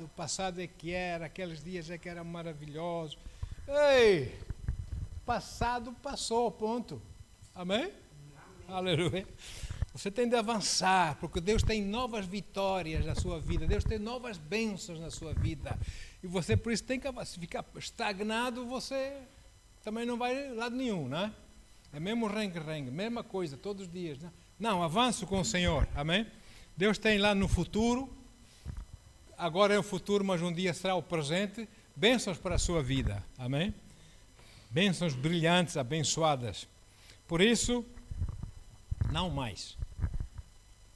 o passado é que era, aqueles dias é que era maravilhoso. Ei, passado passou, ponto. Amém? Aleluia. Você tem de avançar, porque Deus tem novas vitórias na sua vida, Deus tem novas bênçãos na sua vida. E você, por isso, tem que avançar. Se ficar estagnado, você também não vai a lado nenhum, não é? É mesmo rengue-rengue, mesma coisa, todos os dias. Não, avanço com o Senhor, amém? Deus tem lá no futuro, agora é o futuro, mas um dia será o presente, bênçãos para a sua vida, amém? Bênçãos brilhantes, abençoadas. Por isso, não mais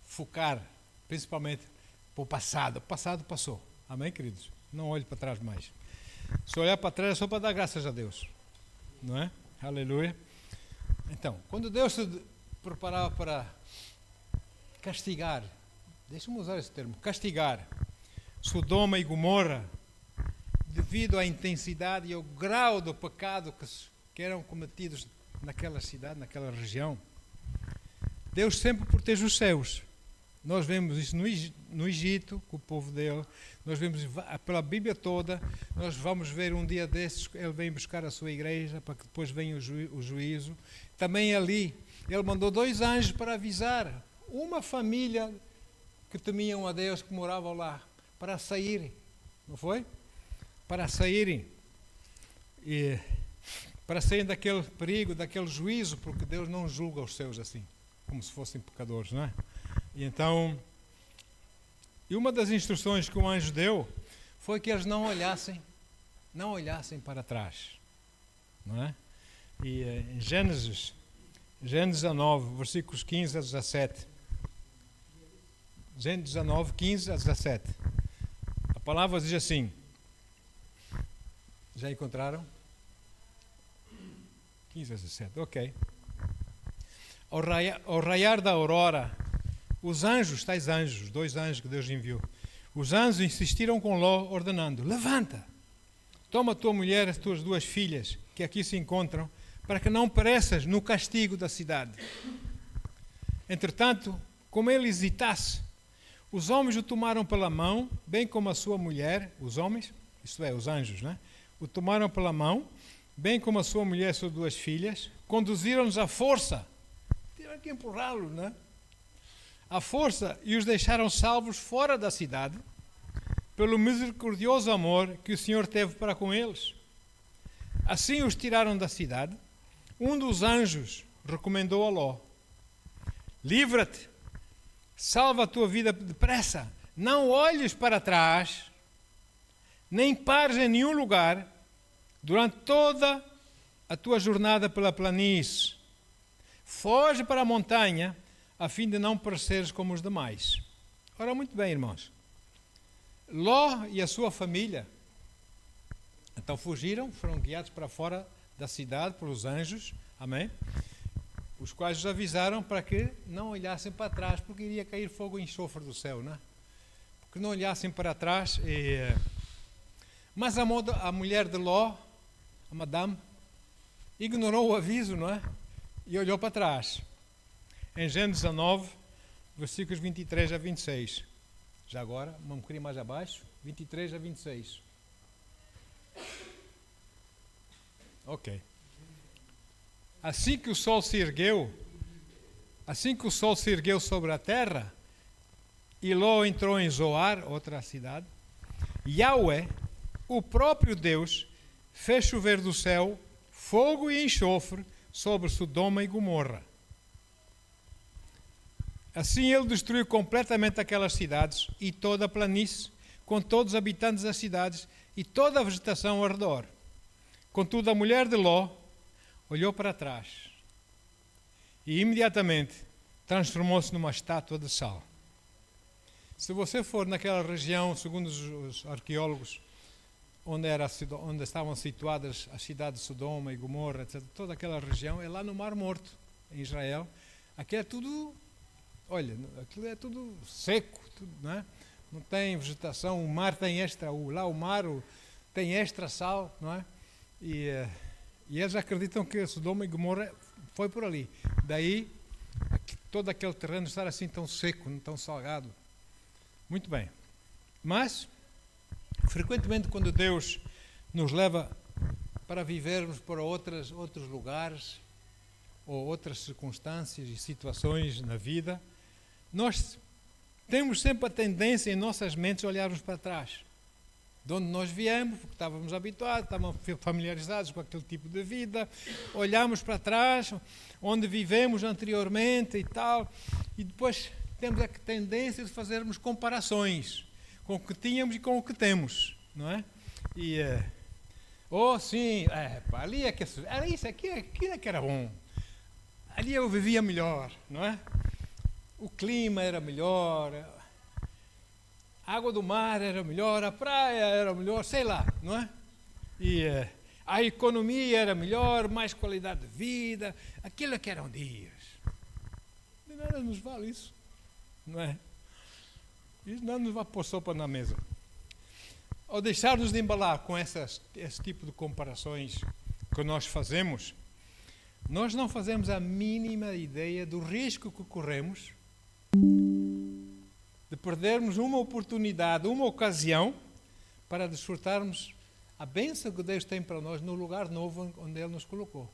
focar, principalmente, para o passado. O passado passou, amém, queridos? Não olhe para trás mais. Se olhar para trás é só para dar graças a Deus, não é? Aleluia. Então, quando Deus se preparava para castigar, deixa-me usar esse termo, castigar Sodoma e Gomorra, devido à intensidade e ao grau do pecado que eram cometidos naquela cidade, naquela região, Deus sempre protege os céus. Nós vemos isso no Egito, com o povo dele, nós vemos pela Bíblia toda, nós vamos ver um dia desses, ele vem buscar a sua igreja, para que depois venha o juízo. Também ali, ele mandou 2 anjos para avisar uma família que temiam a Deus, que moravam lá, para saírem, não foi? Para saírem, para saírem daquele perigo, daquele juízo, porque Deus não julga os seus assim, como se fossem pecadores, não é? E então, uma das instruções que o anjo deu foi que eles não olhassem para trás, não é? E em Gênesis 19, versículos 15 a 17. Gênesis 19, 15 a 17. A palavra diz assim, já encontraram? 15 a 17, ok. Ao raiar da aurora, os anjos, tais anjos, 2 anjos que Deus enviou, os anjos insistiram com Ló, ordenando: levanta, toma a tua mulher e as tuas 2 filhas, que aqui se encontram, para que não pereças no castigo da cidade. Entretanto, como ele hesitasse, os homens o tomaram pela mão, bem como a sua mulher, os homens, isto é, os anjos, né? O tomaram pela mão, bem como a sua mulher e as suas 2 filhas, conduziram-nos à força, tiveram que empurrá-los, né? À força, e os deixaram salvos fora da cidade, pelo misericordioso amor que o Senhor teve para com eles. Assim os tiraram da cidade. Um dos anjos recomendou a Ló: livra-te, salva a tua vida depressa, não olhes para trás, nem pares em nenhum lugar, durante toda a tua jornada pela planície. Foge para a montanha, a fim de não pareceres como os demais. Ora, muito bem, irmãos. Ló e a sua família, então fugiram, foram guiados para fora da cidade pelos anjos, amém? Os quais os avisaram para que não olhassem para trás, porque iria cair fogo e enxofre do céu, não é? Porque não olhassem para trás. Mas a mulher de Ló, a madame, ignorou o aviso, não é? E olhou para trás. Em Gênesis 19, versículos 23 a 26. Já agora, um bocadinho mais abaixo, 23 a 26. Ok. Assim que o sol se ergueu sobre a terra, e Ló entrou em Zoar, outra cidade, Yahweh, o próprio Deus, fez chover do céu fogo e enxofre sobre Sodoma e Gomorra. Assim ele destruiu completamente aquelas cidades e toda a planície, com todos os habitantes das cidades e toda a vegetação ao redor. Contudo, a mulher de Ló olhou para trás e imediatamente transformou-se numa estátua de sal. Se você for naquela região, segundo os arqueólogos, onde estavam situadas as cidades de Sodoma e Gomorra, etc., toda aquela região é lá no Mar Morto, em Israel. Aqui é tudo, olha, aquilo é tudo seco, tudo, não é? Não tem vegetação, o mar tem extra, lá o mar tem extra sal, não é? E eles acreditam que Sodoma e Gomorra foi por ali. Daí, todo aquele terreno estar assim tão seco, tão salgado. Muito bem. Mas, Frequentemente, quando Deus nos leva para vivermos para outros lugares ou outras circunstâncias e situações na vida, nós temos sempre a tendência em nossas mentes a olharmos para trás. De onde nós viemos, porque estávamos habituados, estávamos familiarizados com aquele tipo de vida, olhamos para trás, onde vivemos anteriormente e tal, e depois temos a tendência de fazermos comparações com o que tínhamos e com o que temos, não é? E, sim, ali é que era isso, aquilo é que era bom, ali eu vivia melhor, não é? O clima era melhor, a água do mar era melhor, a praia era melhor, sei lá, não é? E a economia era melhor, mais qualidade de vida, aquilo é que eram dias. De nada nos vale isso, não é? Isso não nos vai pôr sopa na mesa. Ao deixar-nos de embalar com esse tipo de comparações que nós fazemos, nós não fazemos a mínima ideia do risco que corremos de perdermos uma oportunidade, uma ocasião para desfrutarmos a bênção que Deus tem para nós no lugar novo onde Ele nos colocou.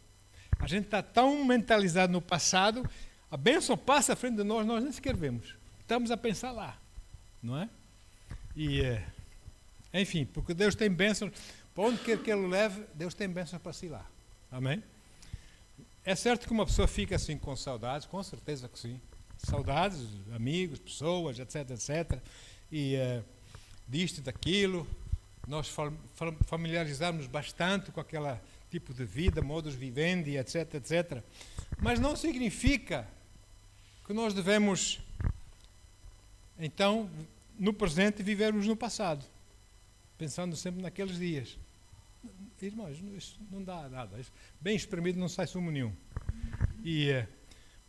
A gente está tão mentalizado no passado, a bênção passa à frente de nós, nós nem sequer vemos. Estamos a pensar lá, não é? E, enfim, porque Deus tem bênçãos, para onde quer que Ele leve, Deus tem bênçãos para si lá. Amém? É certo que uma pessoa fica assim com saudades, com certeza que sim. Saudades, amigos, pessoas, etc, etc. E disto e daquilo, nós familiarizarmos bastante com aquele tipo de vida, modus vivendi, etc, etc. Mas não significa que nós devemos, então, no presente, vivermos no passado, pensando sempre naqueles dias. Irmãos, isso não dá nada. Isso, bem espremido não sai sumo nenhum. E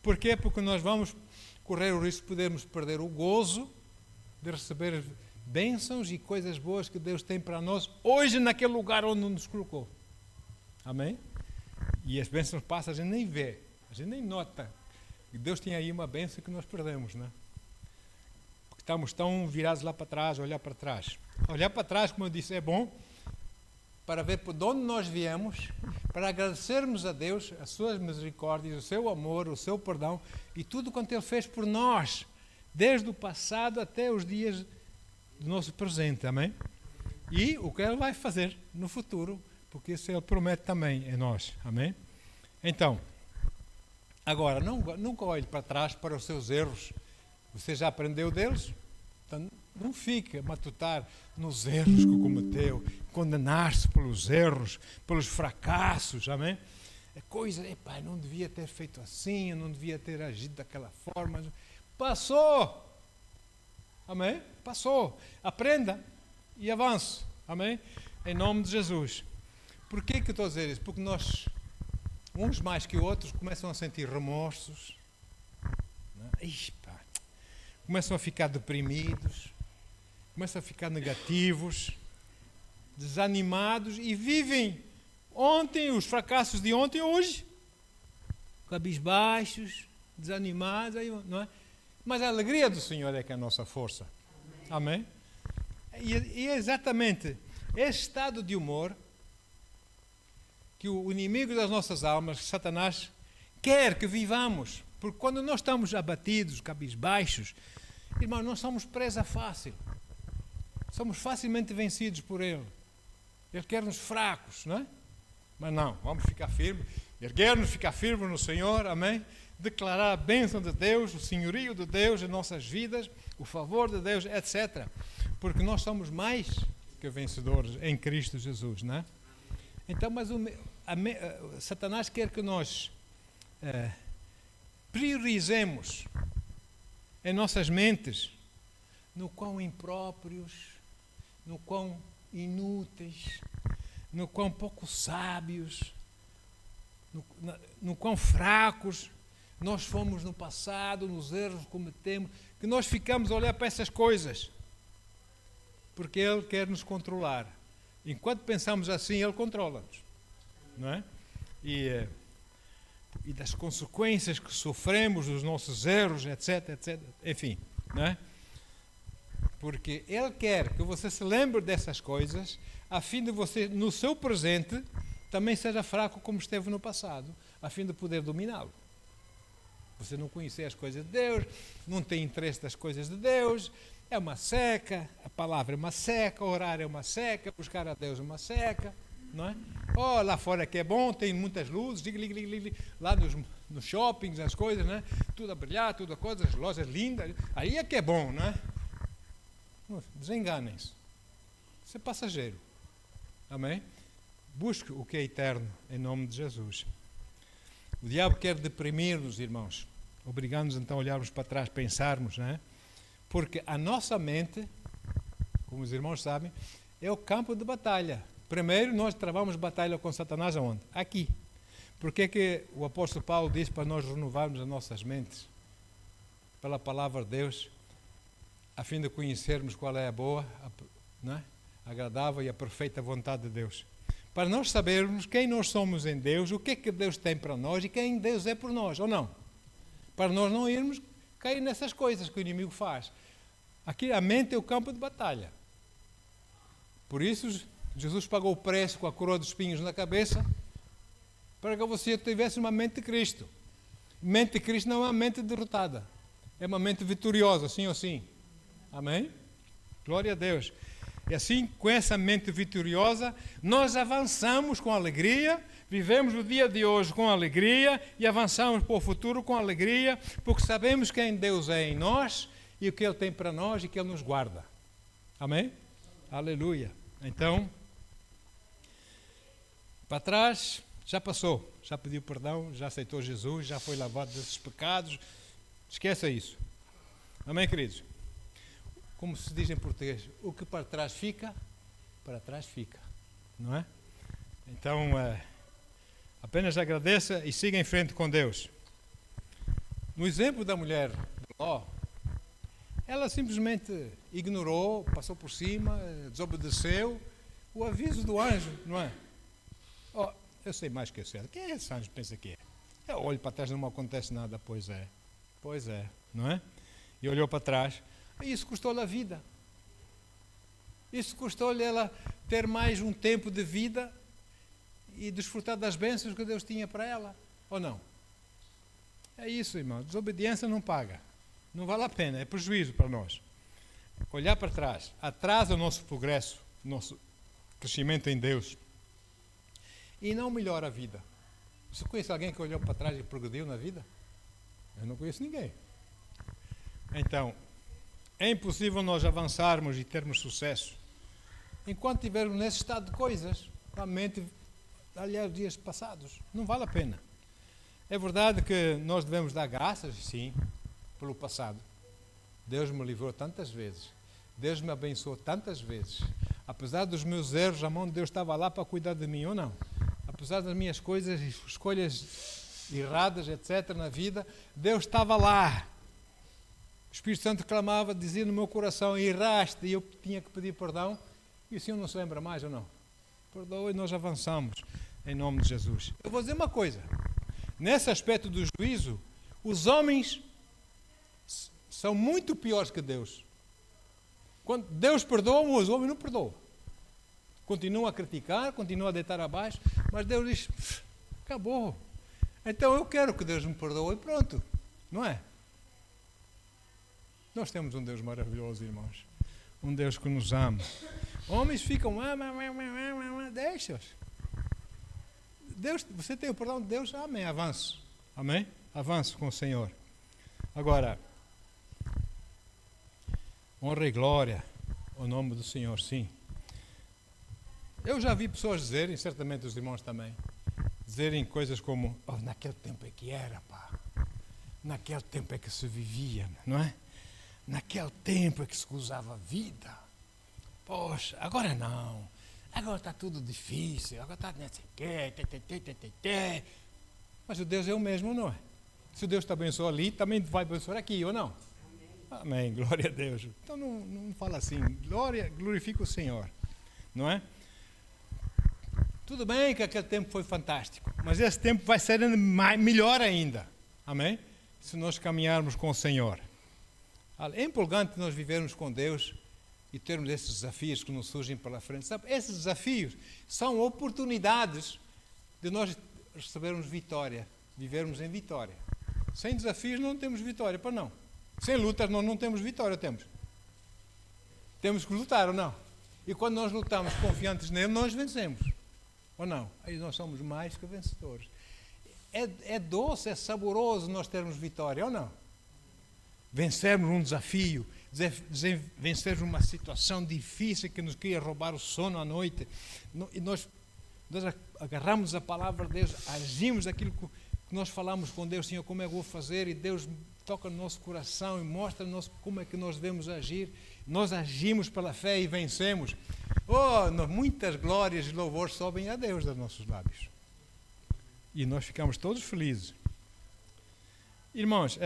porquê? Porque nós vamos correr o risco de podermos perder o gozo de receber bênçãos e coisas boas que Deus tem para nós hoje naquele lugar onde nos colocou. Amém? E as bênçãos passam, a gente nem vê, a gente nem nota. E Deus tem aí uma bênção que nós perdemos, né? Porque estamos tão virados lá para trás, olhar para trás. Olhar para trás, como eu disse, é bom para ver por onde nós viemos, para agradecermos a Deus as suas misericórdias, o seu amor, o seu perdão e tudo quanto Ele fez por nós, desde o passado até os dias do nosso presente, amém? E o que Ele vai fazer no futuro, porque isso Ele promete também em nós, amém? Então, agora, nunca olhe para trás para os seus erros, você já aprendeu deles? Então, não fique a matutar nos erros que cometeu, condenar-se pelos erros, pelos fracassos, amém? É coisa, não devia ter feito assim, eu não devia ter agido daquela forma. Passou, amém? Passou. Aprenda e avance, amém? Em nome de Jesus. Por que eu estou a dizer isso? Porque nós, uns mais que outros, começam a sentir remorsos, começam a ficar deprimidos, começam a ficar negativos, desanimados e vivem ontem, os fracassos de ontem e hoje, cabisbaixos, desanimados, não é? Mas a alegria do Senhor é que é a nossa força. Amém? E é exatamente esse estado de humor que o inimigo das nossas almas, Satanás, quer que vivamos. Porque quando nós estamos abatidos, cabisbaixos, irmãos, nós somos presa fácil. Somos facilmente vencidos por Ele. Ele quer-nos fracos, não é? Mas não, vamos ficar firmes, erguer-nos, ficar firmes no Senhor, amém? Declarar a bênção de Deus, o senhorio de Deus em nossas vidas, o favor de Deus, etc. Porque nós somos mais que vencedores em Cristo Jesus, não é? Então, mas Satanás quer que nós priorizemos em nossas mentes no quão impróprios, no quão inúteis, no quão pouco sábios, no quão fracos nós fomos no passado, nos erros que cometemos, que nós ficamos a olhar para essas coisas, porque Ele quer nos controlar. Enquanto pensamos assim, Ele controla-nos, não é? E das consequências que sofremos dos nossos erros, etc, etc, enfim, não é? Porque Ele quer que você se lembre dessas coisas, a fim de você, no seu presente, também seja fraco como esteve no passado, a fim de poder dominá-lo. Você não conhecer as coisas de Deus, não tem interesse das coisas de Deus, é uma seca, a palavra é uma seca, orar é uma seca, buscar a Deus é uma seca, não é? Oh, lá fora que é bom, tem muitas luzes, lá nos shoppings, as coisas, né? Tudo a brilhar, tudo a coisa, as lojas lindas, aí é que é bom, não é? Desenganem-se. Isso é passageiro. Amém? Busque o que é eterno, em nome de Jesus. O diabo quer deprimir-nos, irmãos, obrigando-nos então a olharmos para trás, pensarmos, não é? Porque a nossa mente, como os irmãos sabem, é o campo de batalha. Primeiro, nós travamos batalha com Satanás aonde? Aqui. Por que é que o apóstolo Paulo diz para nós renovarmos as nossas mentes pela palavra de Deus, a fim de conhecermos qual é a boa, não é? Agradável e a perfeita vontade de Deus? Para nós sabermos quem nós somos em Deus, o que é que Deus tem para nós e quem Deus é por nós, ou não? Para nós não irmos cair nessas coisas que o inimigo faz. Aqui a mente é o campo de batalha. Por isso, Jesus pagou o preço com a coroa de espinhos na cabeça, para que você tivesse uma mente de Cristo. Mente de Cristo não é uma mente derrotada, é uma mente vitoriosa, sim ou sim. Amém? Glória a Deus. E assim, com essa mente vitoriosa, nós avançamos com alegria, vivemos o dia de hoje com alegria e avançamos para o futuro com alegria, porque sabemos quem Deus é em nós e o que Ele tem para nós e que Ele nos guarda. Amém? Aleluia. Então, para trás, já passou, já pediu perdão, já aceitou Jesus, já foi lavado desses pecados. Esqueça isso. Amém, queridos? Como se diz em português, o que para trás fica, não é? Então, apenas agradeça e siga em frente com Deus. No exemplo da mulher de Ló, ela simplesmente ignorou, passou por cima, desobedeceu o aviso do anjo, não é? Oh, eu sei mais que eu sei. Quem é esse anjo que pensa que é? Eu olho para trás e não acontece nada. Pois é, não é? E olhou para trás. Isso custou-lhe a vida. Isso custou-lhe ela ter mais um tempo de vida e desfrutar das bênçãos que Deus tinha para ela. Ou não? É isso, irmão. Desobediência não paga. Não vale a pena. É prejuízo para nós. Olhar para trás atrasa o nosso progresso, nosso crescimento em Deus. E não melhora a vida. Você conhece alguém que olhou para trás e progrediu na vida? Eu não conheço ninguém. Então, é impossível nós avançarmos e termos sucesso enquanto estivermos nesse estado de coisas, com a mente, aliás, dias passados. Não vale a pena. É verdade que nós devemos dar graças, sim, pelo passado. Deus me livrou tantas vezes. Deus me abençoou tantas vezes. Apesar dos meus erros, a mão de Deus estava lá para cuidar de mim, ou não? Apesar das minhas coisas, escolhas erradas, etc., na vida, Deus estava lá. O Espírito Santo clamava, dizia no meu coração, erraste, e eu tinha que pedir perdão, e o Senhor não se lembra mais, ou não? Perdoa e nós avançamos, em nome de Jesus. Eu vou dizer uma coisa, nesse aspecto do juízo, os homens são muito piores que Deus. Quando Deus perdoa, os homens não perdoam. Continuam a criticar, continuam a deitar abaixo, mas Deus diz, acabou. Então eu quero que Deus me perdoe e pronto, não é? Nós temos um Deus maravilhoso, irmãos. Um Deus que nos ama. Homens ficam, deixa-os. Deus, você tem o perdão de Deus? Amém, avance. Amém? Avance com o Senhor. Agora, honra e glória ao nome do Senhor, sim. Eu já vi pessoas dizerem, certamente os irmãos também, dizerem coisas como, naquele tempo é que era, pá. Naquele tempo é que se vivia, não é? Naquele tempo é que se usava a vida. Poxa, agora não. Agora está tudo difícil. Agora está não sei o quê. Mas o Deus é o mesmo, não é? Se o Deus te abençoou ali, também vai abençoar aqui, ou não? Amém, glória a Deus. Então não fala assim. Glorifica o Senhor. Não é? Tudo bem que aquele tempo foi fantástico. Mas esse tempo vai ser melhor ainda. Amém? Se nós caminharmos com o Senhor. É empolgante nós vivermos com Deus e termos esses desafios que nos surgem pela frente. Sabe, esses desafios são oportunidades de nós recebermos vitória, vivermos em vitória. Sem desafios não temos vitória, para não. Sem lutas nós não temos vitória, temos. Temos que lutar ou não? E quando nós lutamos confiantes nele, nós vencemos. Ou não? Aí nós somos mais que vencedores. É doce, é saboroso nós termos vitória, ou não? Vencermos um desafio, vencermos uma situação difícil que nos queria roubar o sono à noite. E nós agarramos a palavra de Deus, agimos aquilo que nós falamos com Deus, Senhor, como é que eu vou fazer? E Deus toca no nosso coração e mostra-nos como é que nós devemos agir. Nós agimos pela fé e vencemos. Muitas glórias e louvores sobem a Deus dos nossos lábios. E nós ficamos todos felizes. Irmãos,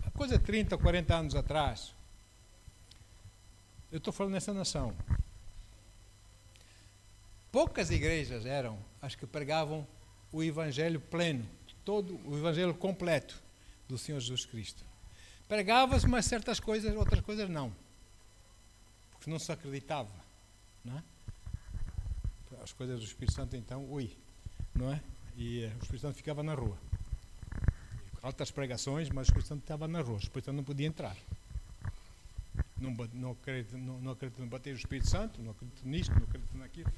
há coisa de 30 ou 40 anos atrás, eu estou falando nessa nação, poucas igrejas eram as que pregavam o Evangelho pleno, todo o Evangelho completo do Senhor Jesus Cristo. Pregava-se, mas certas coisas, outras coisas não. Porque não se acreditava. Não é? As coisas do Espírito Santo, então, não é? E o Espírito Santo ficava na rua. Altas pregações, mas o Espírito Santo estava na rua. O Espírito Santo não podia entrar. Não acredito no bater o Espírito Santo, não acredito nisto, não acredito naquilo.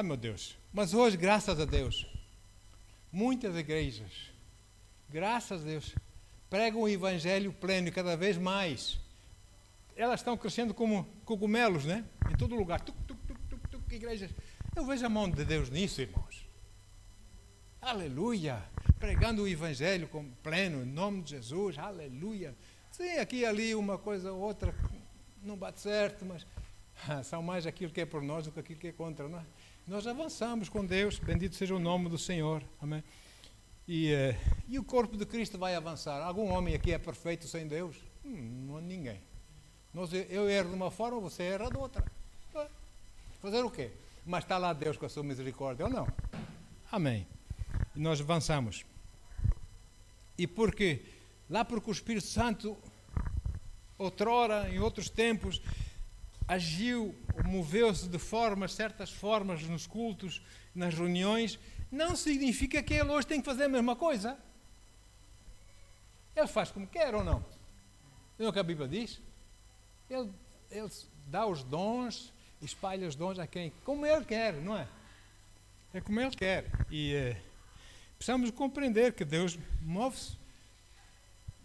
Meu Deus. Mas hoje, graças a Deus, muitas igrejas, graças a Deus, pregam o Evangelho pleno e cada vez mais. Elas estão crescendo como cogumelos, né? Em todo lugar. Igrejas. Eu vejo a mão de Deus nisso, irmãos. Aleluia. Pregando o Evangelho pleno, em nome de Jesus. Aleluia. Sim, aqui e ali uma coisa ou outra não bate certo, mas são mais aquilo que é por nós do que aquilo que é contra nós. Nós avançamos com Deus. Bendito seja o nome do Senhor. Amém. E o corpo de Cristo vai avançar. Algum homem aqui é perfeito sem Deus? Não há ninguém. Eu erro de uma forma, você erra de outra. Fazer o quê? Mas está lá Deus com a sua misericórdia, ou não? Amém. E nós avançamos. E porque o Espírito Santo, outrora, em outros tempos, agiu, moveu-se de certas formas nos cultos, nas reuniões, não significa que ele hoje tem que fazer a mesma coisa. Ele faz como quer ou não? Não é o que a Bíblia diz? Ele dá os dons, espalha os dons a quem? Como ele quer, não é? É como ele quer. E precisamos compreender que Deus move-se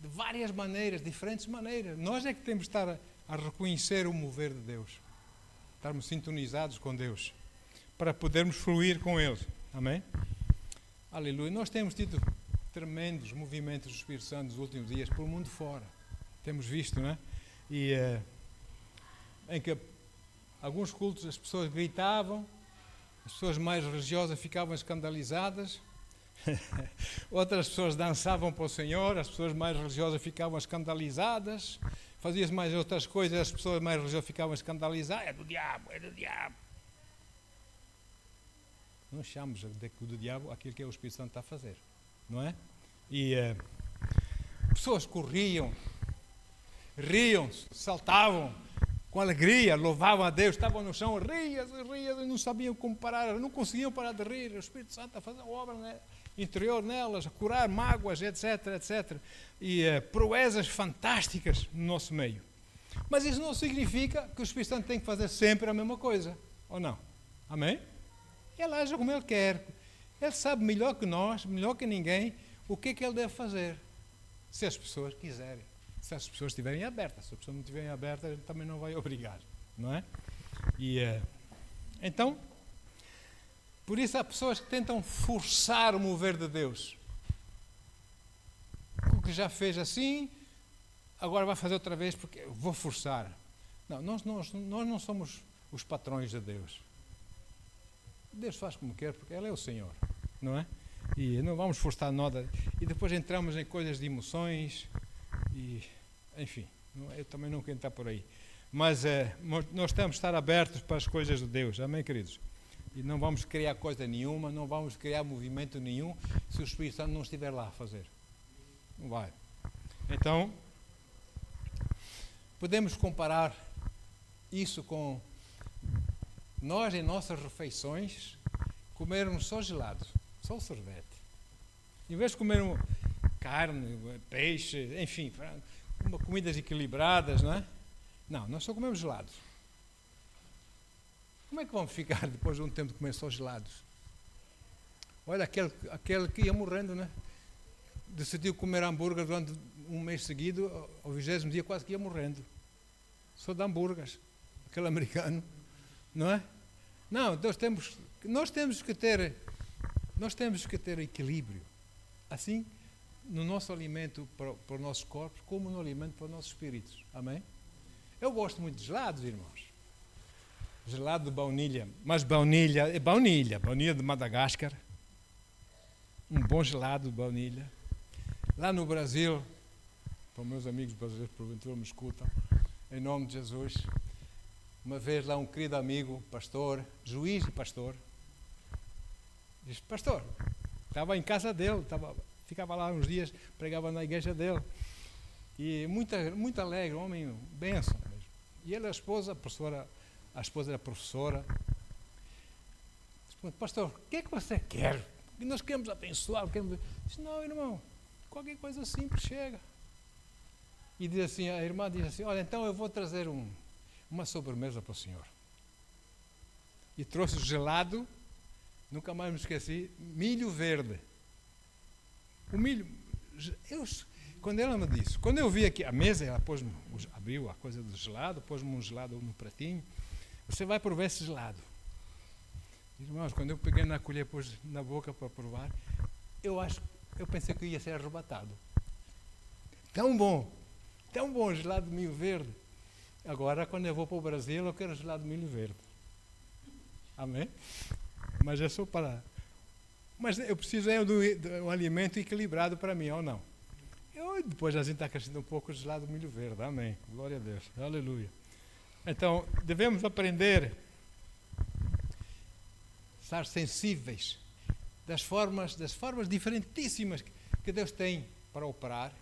de várias maneiras, diferentes maneiras. Nós é que temos de estar a reconhecer o mover de Deus. Estarmos sintonizados com Deus, para podermos fluir com Ele. Amém? Aleluia. Nós temos tido tremendos movimentos do Espírito Santo nos últimos dias, pelo mundo fora. Temos visto, não é? E em que alguns cultos as pessoas gritavam, as pessoas mais religiosas ficavam escandalizadas, outras pessoas dançavam para o Senhor, as pessoas mais religiosas ficavam escandalizadas, fazia-se mais outras coisas, as pessoas mais religiosas ficavam escandalizadas, é do diabo, é do diabo. Não chamamos do diabo aquilo que o Espírito Santo está a fazer, não é? E pessoas corriam, riam-se, saltavam com alegria, louvavam a Deus, estavam no chão, riam, não sabiam como parar, não conseguiam parar de rir. O Espírito Santo está a fazer obra interior nelas, a curar mágoas, etc, etc. E proezas fantásticas no nosso meio. Mas isso não significa que o Espírito Santo tem que fazer sempre a mesma coisa, ou não? Amém? Ele age como Ele quer. Ele sabe melhor que nós, melhor que ninguém, o que é que Ele deve fazer, se as pessoas quiserem. Se as pessoas estiverem abertas. Se as pessoas não estiverem abertas, ele também não vai obrigar, não é? E então, por isso há pessoas que tentam forçar o mover de Deus. O que já fez assim, agora vai fazer outra vez porque eu vou forçar. Não, nós não somos os patrões de Deus. Deus faz como quer, porque Ele é o Senhor, não é? E não vamos forçar nada. E depois entramos em coisas de emoções e, enfim, eu também não quero entrar por aí. Mas nós temos de estar abertos para as coisas de Deus, amém, queridos? E não vamos criar coisa nenhuma, não vamos criar movimento nenhum se o Espírito Santo não estiver lá a fazer. Não vai. Então, podemos comparar isso com nós em nossas refeições comermos só gelado, só o sorvete. Em vez de comermos carne, peixe, enfim, comidas equilibradas, não é? Não, nós só comemos gelados. Como é que vamos ficar depois de um tempo de comer só gelados? Olha, aquele que ia morrendo, né? Decidiu comer hambúrguer durante um mês seguido, ao 20º dia quase que ia morrendo. Só de hambúrgueres. Aquele americano, não é? Não, nós temos que ter equilíbrio. Assim, no nosso alimento para os nossos corpos, como no alimento para os nossos espíritos. Amém? Eu gosto muito de gelados, irmãos. Gelado de baunilha. Mas baunilha de Madagascar. Um bom gelado de baunilha. Lá no Brasil, para os meus amigos brasileiros, porventura me escutam, em nome de Jesus, uma vez lá um querido amigo, pastor, juiz e pastor, disse, pastor, estava em casa dele, ficava lá uns dias, pregava na igreja dele, e muito alegre, um homem, bênção mesmo. E ele, a esposa era professora, disse, pastor, o que é que você quer? Nós queremos abençoar, disse, não, irmão, qualquer coisa simples chega. E diz assim, a irmã diz assim, olha, então eu vou trazer uma sobremesa para o senhor. E trouxe gelado, nunca mais me esqueci, milho verde. O milho, quando ela me disse, quando eu vi aqui a mesa, ela abriu a coisa do gelado, pôs-me um gelado no pratinho, você vai provar esse gelado. Irmãos, quando eu peguei na colher, pus na boca para provar, eu pensei que ia ser arrebatado. Tão bom gelado de milho verde. Agora, quando eu vou para o Brasil, eu quero gelado de milho verde. Amém? Mas é só para... Mas eu preciso de um alimento equilibrado para mim, ou não? Depois a gente está acrescentando um pouco de gelado de milho verde. Amém. Glória a Deus. Aleluia. Então, devemos aprender a estar sensíveis das formas diferentíssimas que Deus tem para operar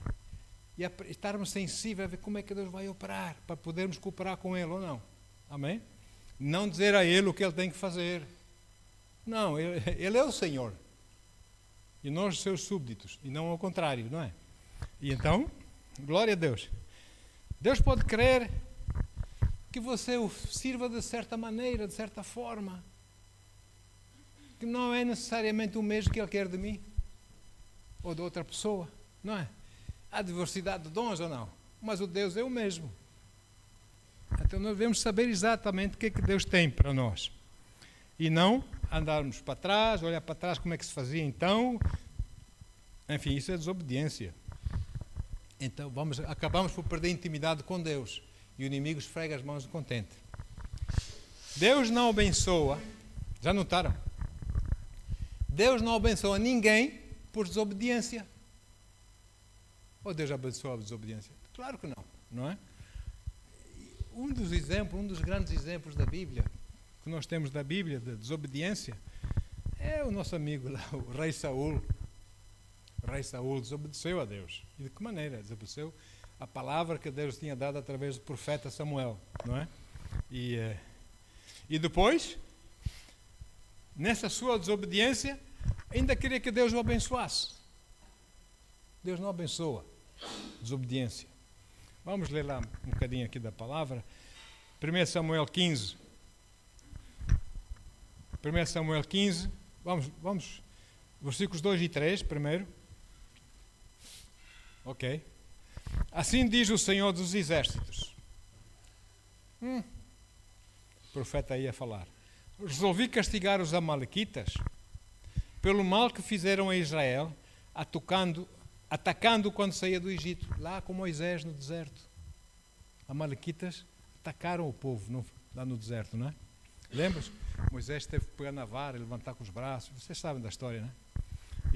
e estarmos sensíveis a ver como é que Deus vai operar, para podermos cooperar com Ele ou não. Amém? Não dizer a Ele o que Ele tem que fazer. Não, Ele é o Senhor. E nós seus súbditos, e não ao contrário, não é? E então, glória a Deus. Deus pode querer que você o sirva de certa maneira, de certa forma, que não é necessariamente o mesmo que Ele quer de mim ou de outra pessoa, não é? Há diversidade de dons ou não? Mas o Deus é o mesmo. Então nós devemos saber exatamente o que é que Deus tem para nós. E não andarmos para trás, olhar para trás como é que se fazia então. Enfim, isso é desobediência. Então acabamos por perder intimidade com Deus. E o inimigo esfrega as mãos de contente. Deus não abençoa. Já notaram? Deus não abençoa ninguém por desobediência. Ou Deus abençoa a desobediência? Claro que não, não é? Um dos grandes exemplos da Bíblia, que nós temos da Bíblia, de desobediência, é o nosso amigo lá, o rei Saul. O rei Saul desobedeceu a Deus. E de que maneira? Desobedeceu a palavra que Deus tinha dado através do profeta Samuel, não é? E depois, nessa sua desobediência, ainda queria que Deus o abençoasse. Deus não abençoa desobediência. Vamos ler lá um bocadinho aqui da palavra. 1 Samuel 15. 1 Samuel 15. Vamos. Versículos 2 e 3 primeiro. Ok. Assim diz o Senhor dos Exércitos. O profeta ia falar. Resolvi castigar os amalequitas pelo mal que fizeram a Israel, atacando quando saía do Egito, lá com Moisés no deserto. Amalequitas atacaram o povo lá no deserto, não é? Lembra-se? Moisés teve que pegar na vara e levantar com os braços. Vocês sabem da história, não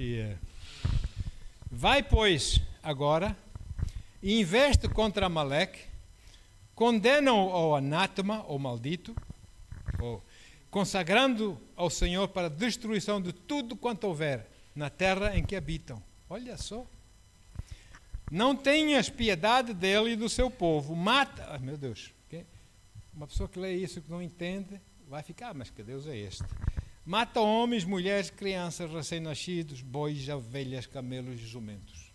é? Vai, pois, agora, e investe contra Amaleque, condena-o ao anátema, ou maldito, consagrando ao Senhor para a destruição de tudo quanto houver na terra em que habitam. Olha só. Não tenhas piedade dele e do seu povo. Mata. Meu Deus. Uma pessoa que lê isso, que não entende, vai ficar, mas que Deus é este? Mata homens, mulheres, crianças, recém-nascidos, bois, ovelhas, camelos e jumentos.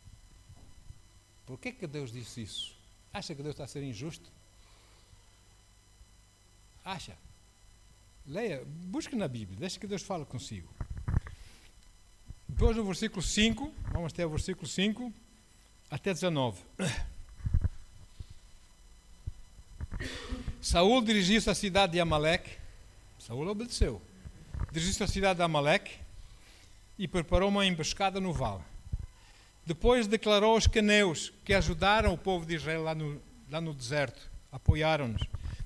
Por que Deus disse isso? Acha que Deus está a ser injusto? Acha? Leia, busque na Bíblia, deixe que Deus fale consigo. Depois no versículo 5, vamos até o versículo 5 até 19. Saul dirigiu-se à cidade de Amaleque. Saul obedeceu. Dirigiu-se à cidade de Amaleque e preparou uma emboscada no vale. Depois declarou aos caneus que ajudaram o povo de Israel lá no deserto, apoiaram-nos.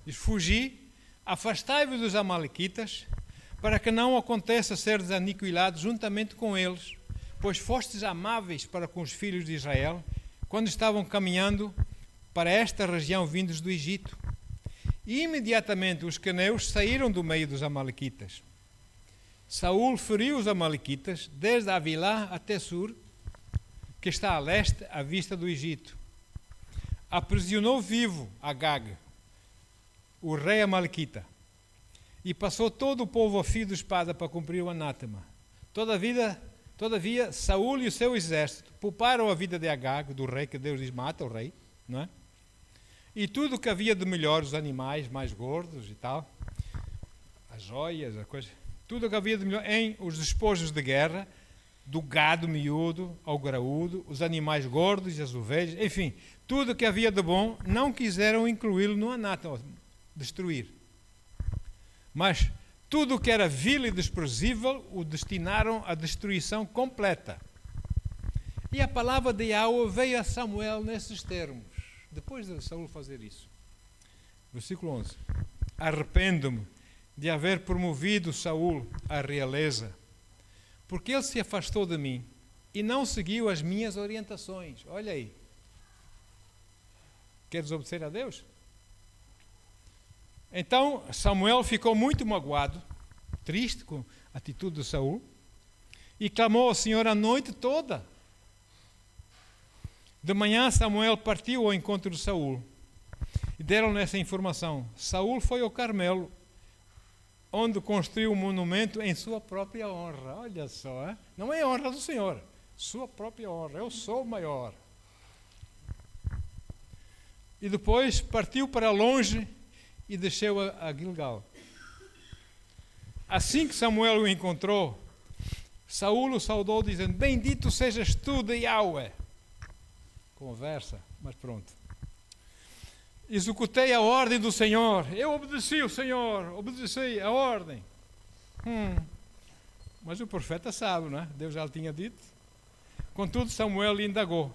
Diz: fugi, afastai-vos dos amalequitas, para que não aconteça seres aniquilados juntamente com eles, pois fostes amáveis para com os filhos de Israel, quando estavam caminhando para esta região vindos do Egito. E imediatamente os caneus saíram do meio dos amalequitas. Saul feriu os amalequitas desde Avilá até Sur, que está a leste, à vista do Egito. Aprisionou vivo Agag, o rei amalequita, e passou todo o povo a fio de espada para cumprir o anátema. Todavia, Saul e o seu exército pouparam a vida de Agag, do rei, que Deus diz mata o rei, não é? E tudo o que havia de melhor, os animais mais gordos e tal, as joias, a coisa, tudo o que havia de melhor em os despojos de guerra, do gado miúdo ao graúdo, os animais gordos e as ovelhas, enfim, tudo o que havia de bom, não quiseram incluí-lo no anátema, destruir. Mas tudo o que era vil e desprezível o destinaram à destruição completa. E a palavra de Yahweh veio a Samuel nesses termos, depois de Saul fazer isso. Versículo 11. Arrependo-me de haver promovido Saul à realeza, porque ele se afastou de mim e não seguiu as minhas orientações. Olha aí. Quer desobedecer a Deus? Então Samuel ficou muito magoado, triste com a atitude de Saul, e clamou ao Senhor a noite toda. De manhã Samuel partiu ao encontro de Saul e deram-lhe essa informação. Saul foi ao Carmelo, onde construiu um monumento em sua própria honra. Olha só, hein? Não é a honra do Senhor, sua própria honra. Eu sou o maior. E depois partiu para longe e desceu a Gilgal. Assim que Samuel o encontrou, Saul o saudou dizendo: bendito sejas tu de Yahweh. Conversa, mas pronto. Executei a ordem do Senhor. Eu obedeci o Senhor, obedeci a ordem. Mas o profeta sabe, não é? Deus já lhe tinha dito. Contudo, Samuel lhe indagou: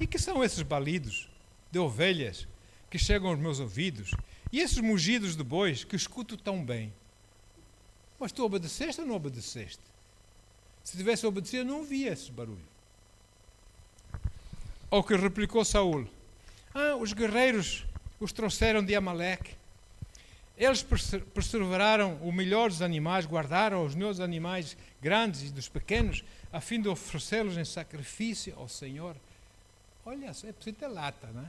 e que são esses balidos de ovelhas que chegam aos meus ouvidos? E esses mugidos de bois que escuto tão bem? Mas tu obedeceste ou não obedeceste? Se tivesse obedecido, eu não ouvia esse barulho. Ao que replicou Saul: os guerreiros os trouxeram de Amaleque. Eles preservaram o melhor dos animais, guardaram os meus animais grandes e dos pequenos, a fim de oferecê-los em sacrifício ao Senhor. Olha, é preciso ter lata, não é?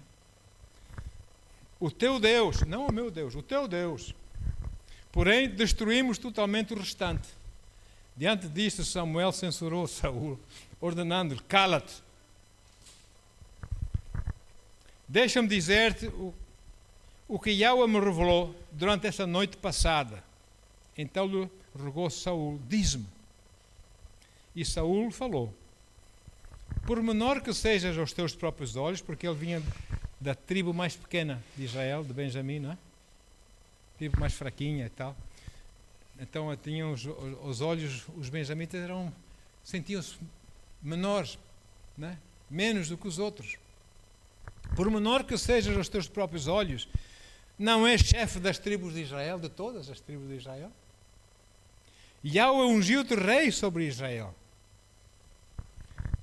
O teu Deus, não o meu Deus, o teu Deus. Porém, destruímos totalmente o restante. Diante disto, Samuel censurou Saul, ordenando-lhe: cala-te. Deixa-me dizer-te o que Yahweh me revelou durante essa noite passada. Então lhe rogou Saul: diz-me. E Saul falou: por menor que sejas aos teus próprios olhos, porque ele vinha da tribo mais pequena de Israel, de Benjamim, não é? Tribo mais fraquinha e tal. Então tinham os olhos, os benjamitas sentiam-se menores, não é? Menos do que os outros. Por menor que sejas aos teus próprios olhos, não és chefe das tribos de Israel, de todas as tribos de Israel? Yahweh ungiu-te rei sobre Israel.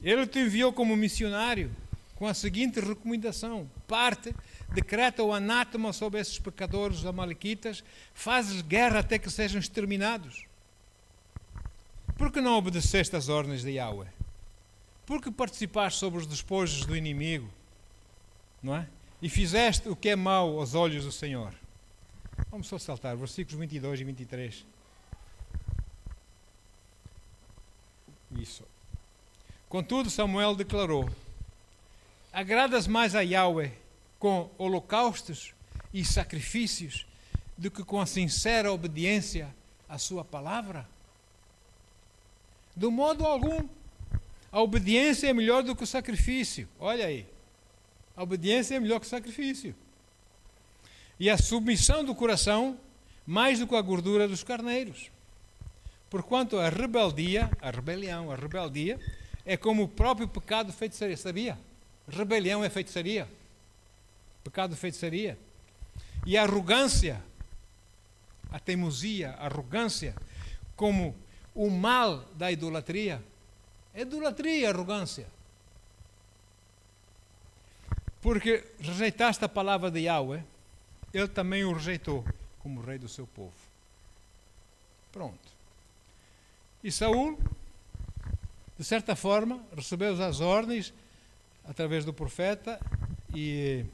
Ele te enviou como missionário com a seguinte recomendação: parte, decreta o anátema sobre esses pecadores amalequitas, fazes guerra até que sejam exterminados. Por que não obedeceste às ordens de Yahweh? Por que participaste sobre os despojos do inimigo? Não é? E fizeste o que é mau aos olhos do Senhor. Vamos só saltar, versículos 22 e 23. Isso. Contudo, Samuel declarou: Agradas mais a Yahweh com holocaustos e sacrifícios do que com a sincera obediência à sua palavra? Do modo algum. A obediência é melhor do que o sacrifício. Olha aí. A obediência é melhor que o sacrifício. E a submissão do coração mais do que a gordura dos carneiros. Porquanto a rebeldia é como o próprio pecado de feitiçaria. Sabia? Rebelião é feitiçaria. Pecado de feitiçaria. E a arrogância, a teimosia, a arrogância, como o mal da idolatria. Idolatria e arrogância. Porque rejeitaste a palavra de Yahweh, ele também o rejeitou como rei do seu povo. Pronto. E Saul, de certa forma, recebeu as ordens através do profeta e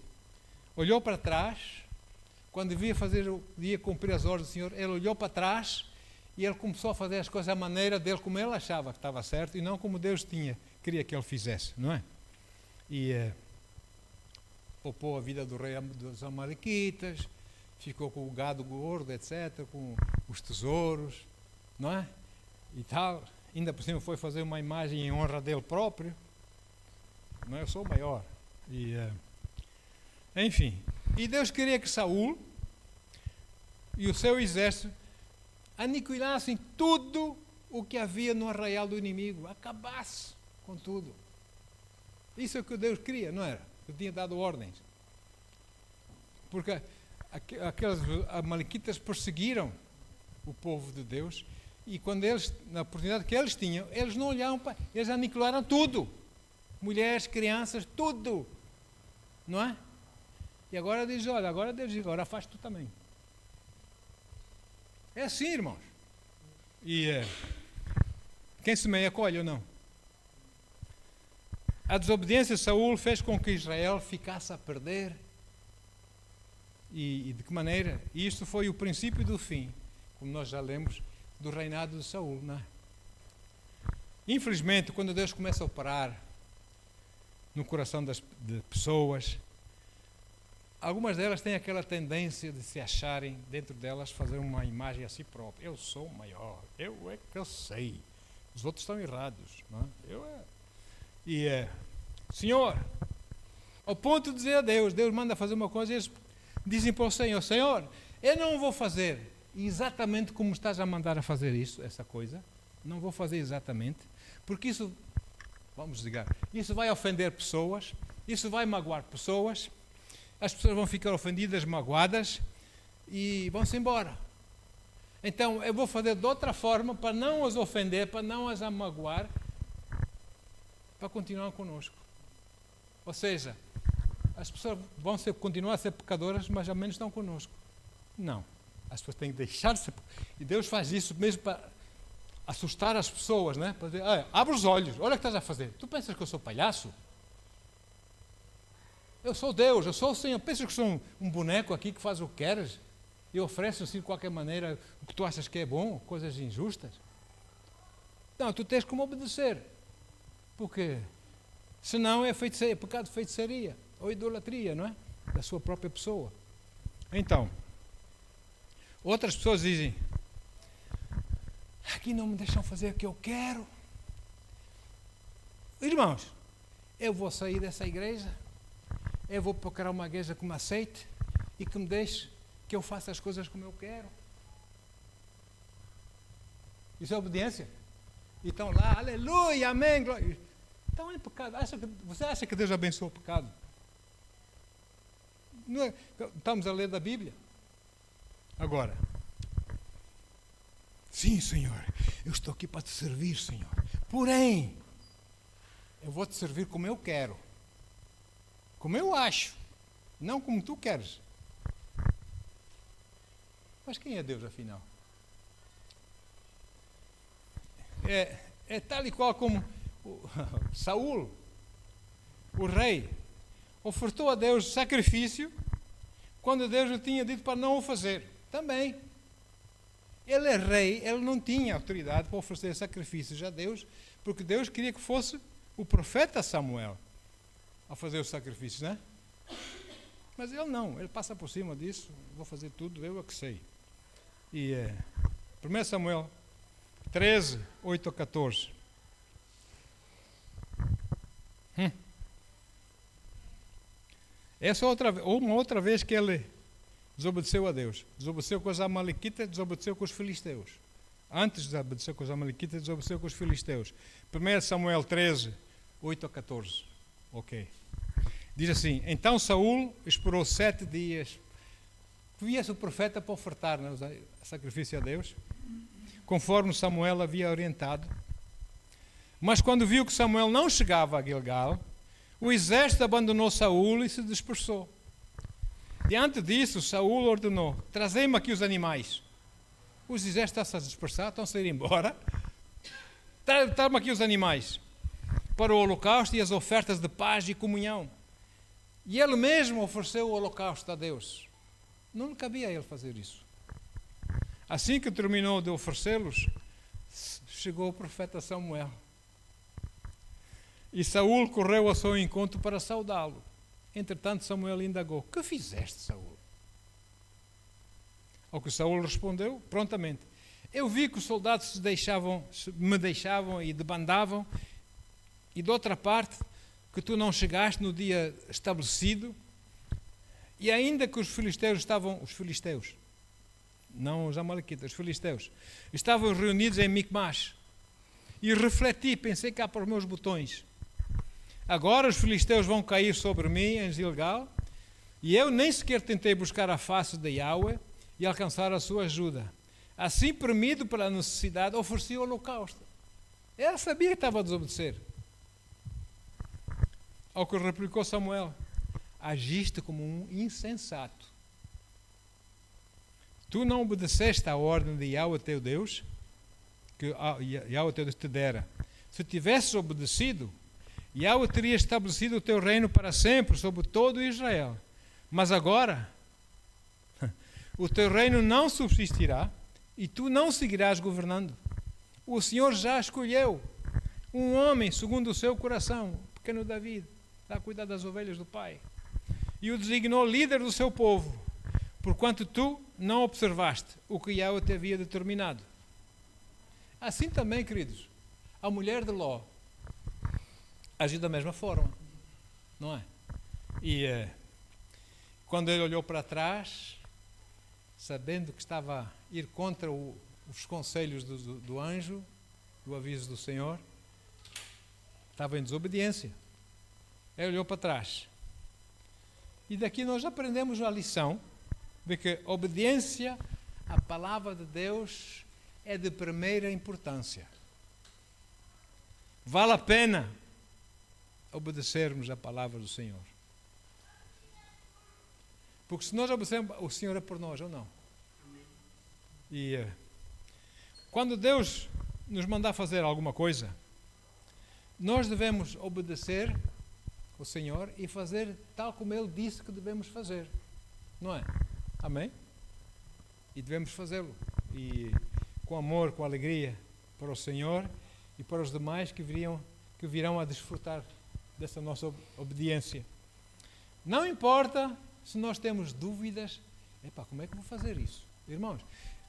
olhou para trás. Quando devia cumprir as ordens do Senhor, ele olhou para trás e ele começou a fazer as coisas à maneira dele, como ele achava que estava certo, e não como Deus queria que ele fizesse, não é? E poupou a vida do rei dos Amalequitas, ficou com o gado gordo, etc., com os tesouros, não é? E tal. Ainda por cima foi fazer uma imagem em honra dele próprio. Não é? Eu sou o maior. E, enfim. E Deus queria que Saul e o seu exército aniquilassem tudo o que havia no arraial do inimigo, acabasse com tudo. Isso é o que Deus queria, não era? Eu tinha dado ordens. Porque aqueles amalequitas perseguiram o povo de Deus e quando eles, na oportunidade que eles tinham, eles não olhavam para... Eles aniquilaram tudo. Mulheres, crianças, tudo. Não é? E agora diz, olha, agora Deus diz, agora faz tu também. É assim, irmãos. E quem semeia colhe ou não? A desobediência de Saul fez com que Israel ficasse a perder. E de que maneira? E isto foi o princípio do fim, como nós já lemos, do reinado de Saul, não é? Infelizmente, quando Deus começa a operar no coração de pessoas, algumas delas têm aquela tendência de se acharem, dentro delas, fazer uma imagem a si própria. Eu sou o maior, eu é que eu sei. Os outros estão errados. Não é? Senhor, ao ponto de dizer a Deus manda fazer uma coisa e eles dizem para o Senhor, Senhor, eu não vou fazer exatamente como estás a mandar a fazer essa coisa. Não vou fazer exatamente, porque isso, vamos dizer, isso vai ofender pessoas, isso vai magoar pessoas. As pessoas vão ficar ofendidas, magoadas e vão-se embora. Então, eu vou fazer de outra forma para não as ofender, para não as magoar, para continuar conosco. Ou seja, as pessoas vão continuar a ser pecadoras, mas ao menos estão conosco. Não. As pessoas têm que deixar de ser. E Deus faz isso mesmo para assustar as pessoas, né? Para dizer, abre os olhos, olha o que estás a fazer. Tu pensas que eu sou palhaço? Eu sou Deus, eu sou o Senhor. Pensas que sou um boneco aqui que faz o que queres e oferece assim de qualquer maneira o que tu achas que é bom, coisas injustas? Não, tu tens como obedecer. Porque senão é feitiçaria, pecado de feitiçaria ou idolatria, não é? Da sua própria pessoa. Então, outras pessoas dizem, aqui não me deixam fazer o que eu quero. Irmãos, eu vou sair dessa igreja, eu vou procurar uma igreja que me aceite e que me deixe que eu faça as coisas como eu quero. Isso é obediência. E estão lá, aleluia, amém, glória. Então é pecado. Você acha que Deus abençoa o pecado? Não é, estamos a ler da Bíblia. Agora, sim, Senhor, eu estou aqui para te servir, Senhor. Porém, eu vou te servir como eu quero. Como eu acho. Não como tu queres. Mas quem é Deus, afinal? É tal e qual como Saul, o rei, ofertou a Deus sacrifício quando Deus lhe tinha dito para não o fazer. também. Ele é rei, ele não tinha autoridade para oferecer sacrifícios a Deus, porque Deus queria que fosse o profeta Samuel a fazer os sacrifícios, né? Mas ele não, ele passa por cima disso, vou fazer tudo, eu é que sei. E 1 Samuel 13, 8 a 14. Essa uma outra vez que ele desobedeceu a Deus. Desobedeceu com os amalequitas, desobedeceu com os filisteus. Antes de desobedecer com os amalequitas, desobedeceu com os filisteus. 1 Samuel 13, 8 a 14. Ok. Diz assim: então Saul esperou 7 dias que viesse o profeta para ofertar, né, o sacrifício a Deus, conforme Samuel havia orientado. Mas quando viu que Samuel não chegava a Gilgal, o exército abandonou Saul e se dispersou. Diante disso, Saul ordenou: trazei-me aqui os animais. Os exércitos estão-se a dispersar, estão-se a ir embora. Traga-me aqui os animais para o holocausto e as ofertas de paz e comunhão. E ele mesmo ofereceu o holocausto a Deus. Não lhe cabia a ele fazer isso. Assim que terminou de oferecê-los, chegou o profeta Samuel. E Saul correu ao seu encontro para saudá-lo. Entretanto, Samuel indagou: que fizeste, Saul? Ao que Saul respondeu prontamente: eu vi que os soldados me deixavam e debandavam, e de outra parte, que tu não chegaste no dia estabelecido, e ainda que os filisteus, não os amalequitas, os filisteus, estavam reunidos em Micmash, e refleti, pensei cá para os meus botões: agora os filisteus vão cair sobre mim em Gilgal, e eu nem sequer tentei buscar a face de Yahweh e alcançar a sua ajuda. Assim, premido pela necessidade, ofereci o holocausto. Ele sabia que estava a desobedecer. Ao que replicou Samuel: agiste como um insensato. Tu não obedeceste à ordem de Yahweh teu Deus, que Yahweh teu Deus te dera. Se tivesses obedecido, Yahweh teria estabelecido o teu reino para sempre sobre todo Israel. Mas agora, o teu reino não subsistirá e tu não seguirás governando. O Senhor já escolheu um homem segundo o seu coração, o pequeno David, a cuidar das ovelhas do pai, e o designou líder do seu povo, porquanto tu não observaste o que Yahweh te havia determinado. Assim também, queridos, a mulher de Ló agiu da mesma forma, não é? E quando ele olhou para trás, sabendo que estava a ir contra os conselhos do anjo, do aviso do Senhor, estava em desobediência. Ele olhou para trás. E daqui nós aprendemos a lição de que a obediência à palavra de Deus é de primeira importância. Vale a pena obedecermos à palavra do Senhor. Porque se nós obedecermos, o Senhor é por nós ou não. E quando Deus nos mandar fazer alguma coisa, nós devemos obedecer ao Senhor e fazer tal como Ele disse que devemos fazer. Não é? Amém? E devemos fazê-lo. E com amor, com alegria para o Senhor e para os demais que virão a desfrutar dessa nossa obediência. Não importa se nós temos dúvidas: como é que vou fazer isso? Irmãos,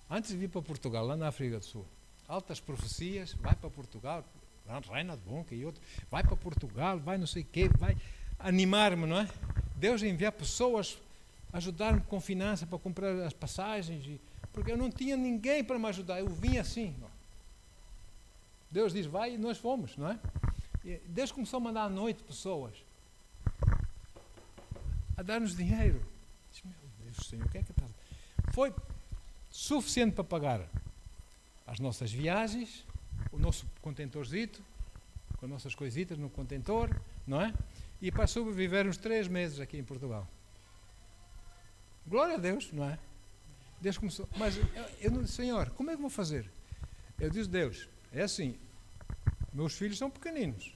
antes de vir para Portugal, lá na África do Sul, altas profecias: vai para Portugal, Reinhard Bonke e outro, vai para Portugal, vai não sei o quê, vai animar-me, não é? Deus enviar pessoas, ajudar-me com finanças para comprar as passagens, porque eu não tinha ninguém para me ajudar, eu vim assim. Deus diz: vai, e nós fomos, não é? E Deus começou a mandar à noite pessoas a dar-nos dinheiro. Diz: meu Deus, Senhor, o que é que está? Foi suficiente para pagar as nossas viagens, o nosso contentorzito, com as nossas coisitas no contentor, não é? E para sobreviver uns 3 meses aqui em Portugal. Glória a Deus, não é? Deus começou. Mas eu não disse: Senhor, como é que vou fazer? Eu disse: Deus, é assim, meus filhos são pequeninos.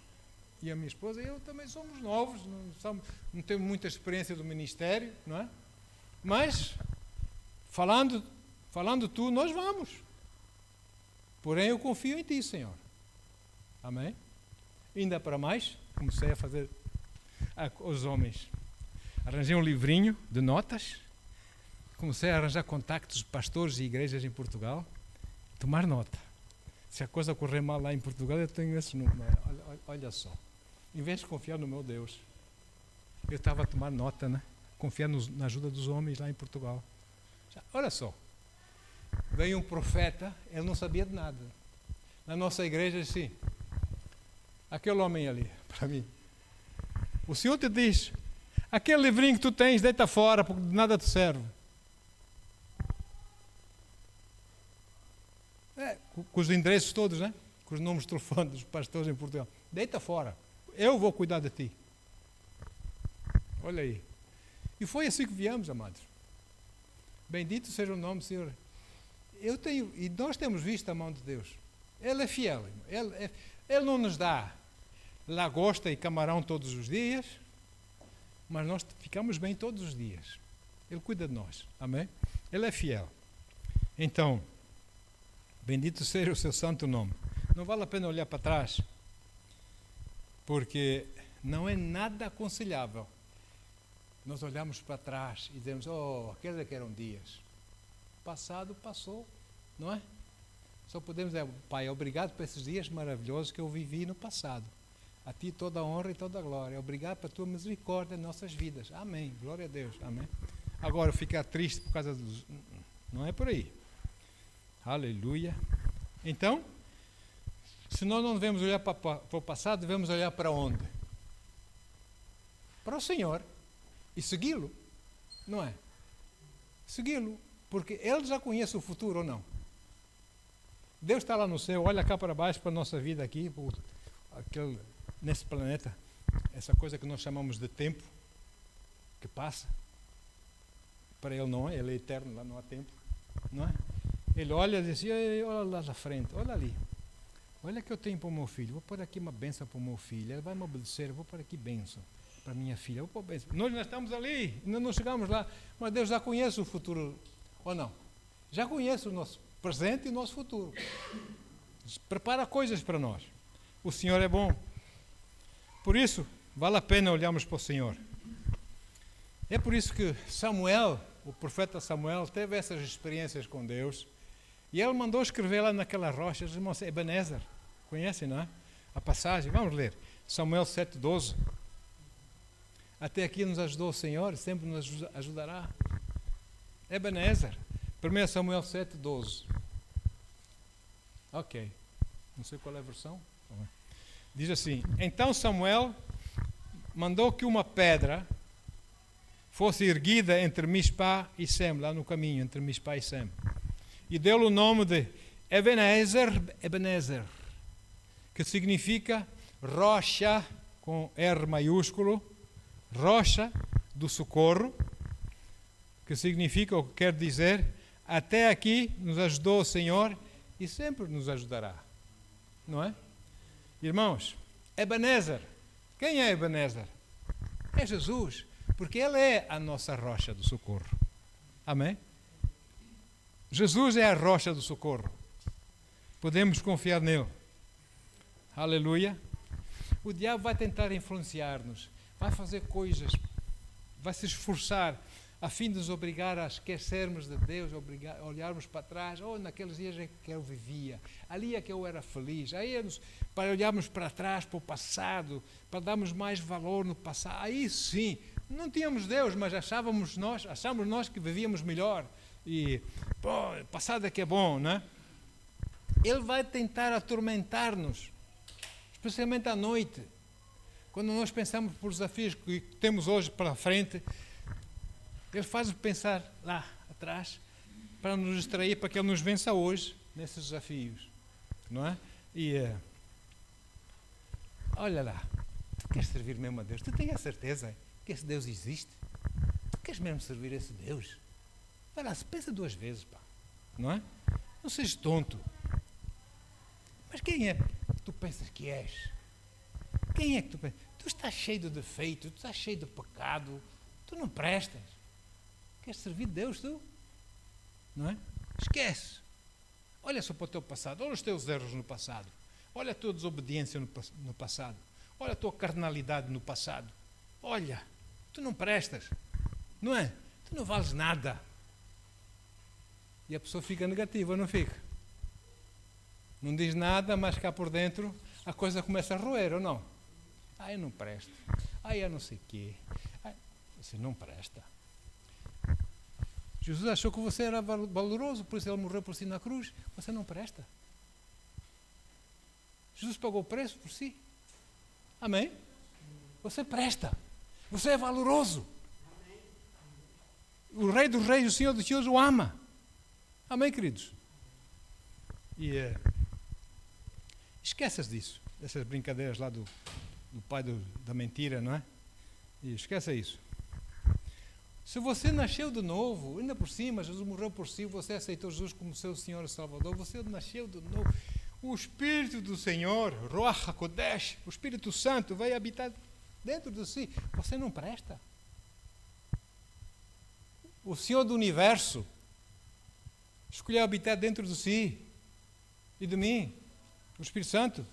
E a minha esposa e eu também somos novos, não temos muita experiência do ministério, não é? Mas, falando falando tu, nós vamos. Porém, eu confio em ti, Senhor. Amém? Ainda para mais, comecei a fazer os homens. Arranjei um livrinho de notas, comecei a arranjar contactos de pastores e igrejas em Portugal, tomar nota. Se a coisa correr mal lá em Portugal, eu tenho esse número. Olha só, em vez de confiar no meu Deus, eu estava a tomar nota, né? Confiar na ajuda dos homens lá em Portugal. Olha só, veio um profeta, ele não sabia de nada. Na nossa igreja, assim, aquele homem ali, para mim, o Senhor te diz, aquele livrinho que tu tens, deita fora, porque de nada te serve. Com os endereços todos, né? Com os nomes de telefone dos pastores em Portugal. Deita fora, eu vou cuidar de ti. Olha aí. E foi assim que viemos, amados. Bendito seja o nome do Senhor. E nós temos visto a mão de Deus. Ele é fiel. Ele não nos dá lagosta e camarão todos os dias, mas nós ficamos bem todos os dias. Ele cuida de nós. Amém? Ele é fiel. Então, bendito seja o seu santo nome. Não vale a pena olhar para trás, porque não é nada aconselhável. Nós olhamos para trás e dizemos, aqueles que eram dias. Passado, passou, não é? Só podemos dizer, Pai, obrigado por esses dias maravilhosos que eu vivi no passado. A Ti toda a honra e toda a glória. Obrigado pela Tua misericórdia em nossas vidas. Amém. Glória a Deus. Amém. Agora, ficar triste por causa dos... Não é por aí. Aleluia. Então, se nós não devemos olhar para o passado, devemos olhar para onde? Para o Senhor. E segui-lo. Não é? Segui-lo. Porque Ele já conhece o futuro ou não? Deus está lá no céu, olha cá para baixo para a nossa vida aqui, nesse planeta, essa coisa que nós chamamos de tempo, que passa. Para Ele não é, Ele é eterno, lá não há tempo. Não é? Ele olha e diz assim, olha lá na frente, olha ali. Olha que eu tenho para o meu filho, vou pôr aqui uma bênção para o meu filho, ele vai me obedecer, eu vou pôr aqui bênção para a minha filha, vou pôr bênção. Nós estamos ali, ainda não chegamos lá, mas Deus já conhece o futuro, ou não? Já conhece o nosso presente e o nosso futuro. Prepara coisas para nós. O Senhor é bom. Por isso, vale a pena olharmos para o Senhor. É por isso que Samuel, o profeta Samuel, teve essas experiências com Deus. E ele mandou escrever lá naquela rocha, os irmãos, Ebenezer. Conhecem, não é? A passagem, vamos ler. Samuel 7,12. Até aqui nos ajudou o Senhor, sempre nos ajudará. Ebenezer. 1 Samuel 7,12. Ok. Não sei qual é a versão. Diz assim, então Samuel mandou que uma pedra fosse erguida entre Mispá e Sem, lá no caminho, entre Mispá e Sem. E deu-lhe o nome de Ebenezer, que significa rocha, com R maiúsculo, rocha do socorro, que significa, ou que quer dizer, até aqui nos ajudou o Senhor e sempre nos ajudará. Não é? Irmãos, Ebenezer, quem é Ebenezer? É Jesus, porque Ele é a nossa rocha do socorro. Amém? Jesus é a rocha do socorro. Podemos confiar nele. Aleluia. O diabo vai tentar influenciar-nos, vai fazer coisas, vai se esforçar a fim de nos obrigar a esquecermos de Deus, a olharmos para trás, naqueles dias em que eu vivia, ali é que eu era feliz, para olharmos para trás, para o passado, para darmos mais valor no passado, aí sim, não tínhamos Deus, mas achávamos nós que vivíamos melhor, e o passado é que é bom, não é? Ele vai tentar atormentar-nos, especialmente à noite, quando nós pensamos por desafios que temos hoje para frente. Ele faz pensar lá atrás para nos distrair, para que Ele nos vença hoje nesses desafios, não é? E olha lá, tu queres servir mesmo a Deus? Tu tens a certeza que esse Deus existe? Tu queres mesmo servir esse Deus? Vai lá, pensa duas vezes, pá, não é? Não sejas tonto. Mas quem é que tu pensas que és? Quem é que tu pensas? Tu estás cheio de defeito, tu estás cheio de pecado, tu não prestas. Queres servir Deus, tu? Não é? Esquece. Olha só para o teu passado, olha os teus erros no passado, olha a tua desobediência no passado, olha a tua carnalidade no passado. Olha, tu não prestas, não é? Tu não vales nada. E a pessoa fica negativa, não fica? Não diz nada, mas cá por dentro a coisa começa a roer, ou não? Eu não presto. Eu não sei o quê. Você não presta. Jesus achou que você era valoroso, por isso ele morreu por si na cruz. Você não presta. Jesus pagou o preço por si. Amém? Você presta. Você é valoroso. O Rei dos Reis, o Senhor dos Senhores o ama. Amém, queridos? E esqueças disso. Dessas brincadeiras lá do pai da mentira, não é? E esqueça isso. Se você nasceu de novo, ainda por cima, Jesus morreu por si, você aceitou Jesus como seu Senhor e Salvador, você nasceu de novo. O Espírito do Senhor, Ruach HaKodesh, o Espírito Santo, vai habitar dentro de si. Você não presta. O Senhor do Universo escolheu habitar dentro de si e de mim, o Espírito Santo.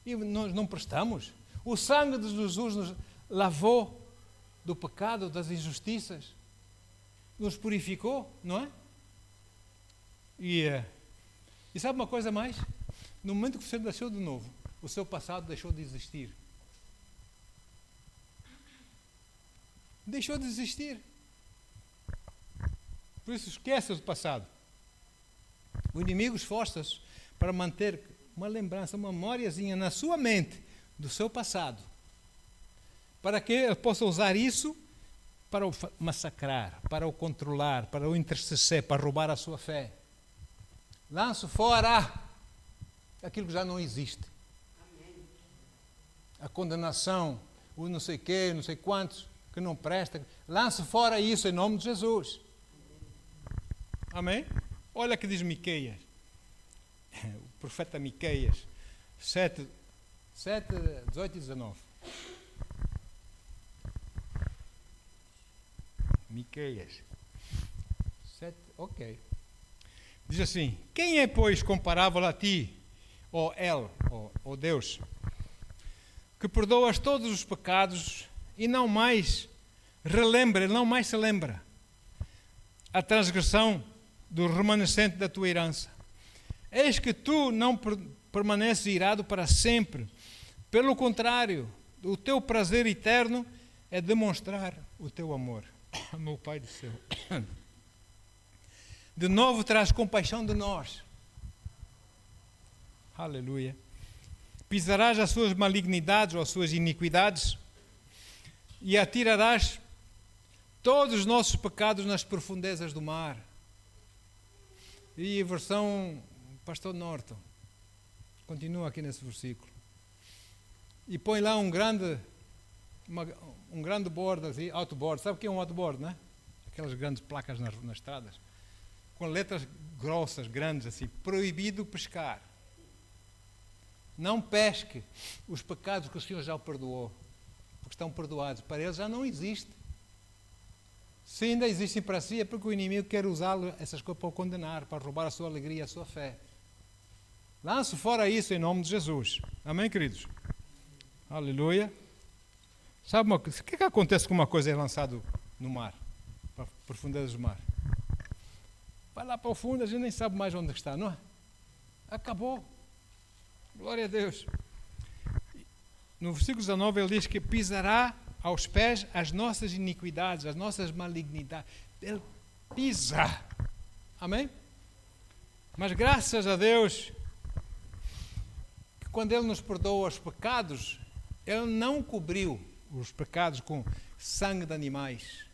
E nós não prestamos. O sangue de Jesus nos lavou do pecado, das injustiças, nos purificou, não é? E sabe uma coisa mais? No momento que você nasceu de novo, o seu passado deixou de existir. Deixou de existir. Por isso esqueça do passado. O inimigo esforça-se para manter uma lembrança, uma memóriazinha na sua mente do seu passado, para que ele possa usar isso para o massacrar, para o controlar, para o entristecer, para roubar a sua fé. Lance fora aquilo que já não existe. A condenação, o não sei quê, não sei quantos, que não presta. Lance fora isso em nome de Jesus. Amém? Olha o que diz Miqueias, o profeta Miqueias, 7, 18 e 19. Miqueias 7, ok. Diz assim: quem é, pois, comparável a ti, ó Deus, que perdoas todos os pecados e não mais se lembra a transgressão do remanescente da tua herança? Eis que tu não permaneces irado para sempre. Pelo contrário, o teu prazer eterno é demonstrar o teu amor. Meu Pai do céu. De novo traz compaixão de nós. Aleluia. Pisarás as suas malignidades ou as suas iniquidades e atirarás todos os nossos pecados nas profundezas do mar. E a versão Pastor Norton continua aqui nesse versículo. E põe lá um grande board, assim, outboard. Sabe o que é um outboard, não é? Aquelas grandes placas nas estradas, com letras grossas, grandes, assim: proibido pescar. Não pesque os pecados que o Senhor já perdoou, porque estão perdoados. Para eles já não existe. Se ainda existem para si, é porque o inimigo quer usá-lo, essas coisas, para o condenar, para roubar a sua alegria, a sua fé. Lance fora isso em nome de Jesus. Amém, queridos? Aleluia. Sabe o que acontece com uma coisa é lançada no mar, para as profundezas do mar? Vai lá para o fundo, a gente nem sabe mais onde está, não é? Acabou. Glória a Deus. No versículo 19 ele diz que pisará aos pés as nossas iniquidades, as nossas malignidades. Ele pisa. Amém? Mas graças a Deus, que quando Ele nos perdoa os pecados, Ele não cobriu os pecados com sangue de animais.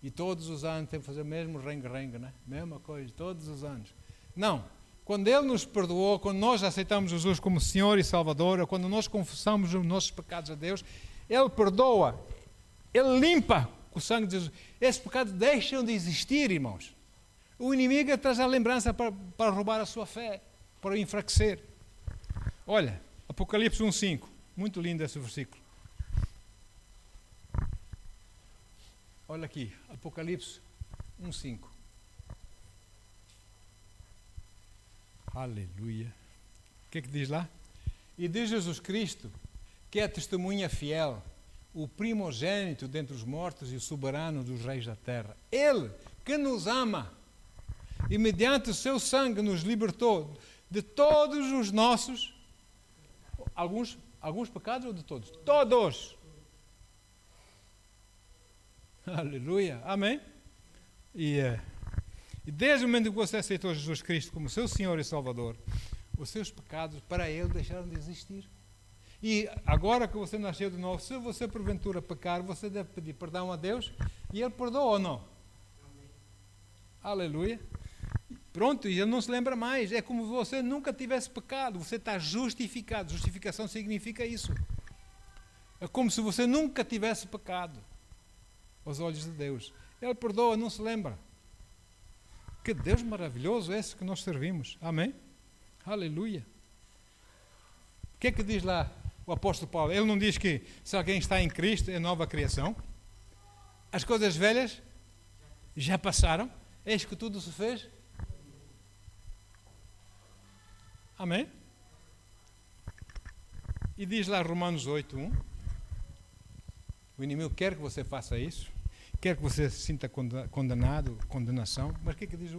E todos os anos tem que fazer o mesmo rengue-rengue, né? Mesma coisa, todos os anos. Não. Quando Ele nos perdoou, quando nós aceitamos Jesus como Senhor e Salvador, ou quando nós confessamos os nossos pecados a Deus, Ele perdoa, Ele limpa com o sangue de Jesus. Esses pecados deixam de existir, irmãos. O inimigo traz a lembrança para roubar a sua fé, para o enfraquecer. Olha, Apocalipse 1:5, muito lindo esse versículo. Olha aqui, Apocalipse 1:5. Aleluia. O que diz lá? E de Jesus Cristo, que é a testemunha fiel, o primogênito dentre os mortos e o soberano dos reis da terra. Ele que nos ama e mediante o seu sangue nos libertou de todos os nossos, alguns pecados ou de todos? Todos! Aleluia, amém? E desde o momento que você aceitou Jesus Cristo como seu Senhor e Salvador, os seus pecados para Ele deixaram de existir. E agora que você nasceu de novo, se você porventura pecar, você deve pedir perdão a Deus e Ele perdoa ou não? Amém. Aleluia. Pronto, e Ele não se lembra mais. É como se você nunca tivesse pecado. Você está justificado. Justificação significa isso. É como se você nunca tivesse pecado aos olhos de Deus. Ele perdoa, não se lembra. Que Deus maravilhoso é esse que nós servimos. Amém? Aleluia. O que é que diz lá o apóstolo Paulo? Ele não diz que se alguém está em Cristo é nova criação? As coisas velhas já passaram? Eis que tudo se fez? Amém? E diz lá Romanos 8:1. O inimigo quer que você faça isso, quer que você se sinta condenação, mas o que diz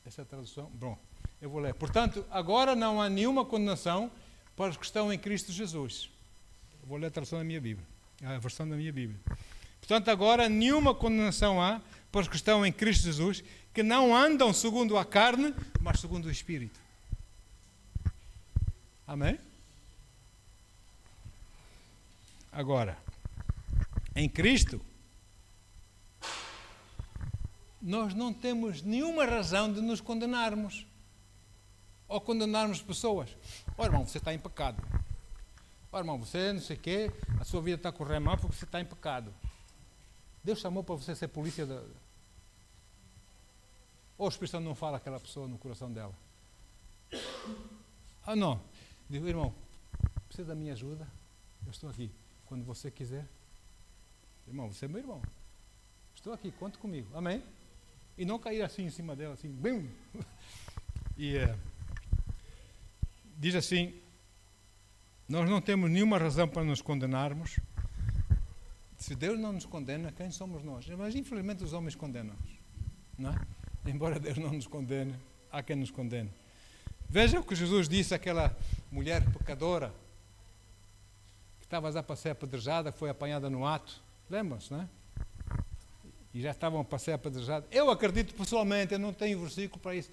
essa tradução? Bom, eu vou ler. Portanto, agora não há nenhuma condenação para os que estão em Cristo Jesus. Eu vou ler a tradução da minha Bíblia, a versão da minha Bíblia. Portanto, agora nenhuma condenação há para os que estão em Cristo Jesus, que não andam segundo a carne, mas segundo o Espírito. Amém? Agora, em Cristo, nós não temos nenhuma razão de nos condenarmos ou condenarmos pessoas. Ó irmão, você está em pecado. Ó irmão, você não sei o quê, a sua vida está a correr mal porque você está em pecado. Deus chamou para você ser polícia da... Ou o Espírito Santo não fala aquela pessoa no coração dela? Ah não, digo, irmão, precisa da minha ajuda? Eu estou aqui. Quando você quiser, irmão, você é meu irmão. Estou aqui, conte comigo. Amém? E não cair assim em cima dela, assim, bum! E diz assim: nós não temos nenhuma razão para nos condenarmos. Se Deus não nos condena, quem somos nós? Mas infelizmente os homens condenam-nos, não é? Embora Deus não nos condene, há quem nos condene. Veja o que Jesus disse àquela mulher pecadora estava a passear apedrejada, foi apanhada no ato. Lembram-se, não é? E já estavam a passear apedrejada. Eu acredito pessoalmente, eu não tenho versículo para isso.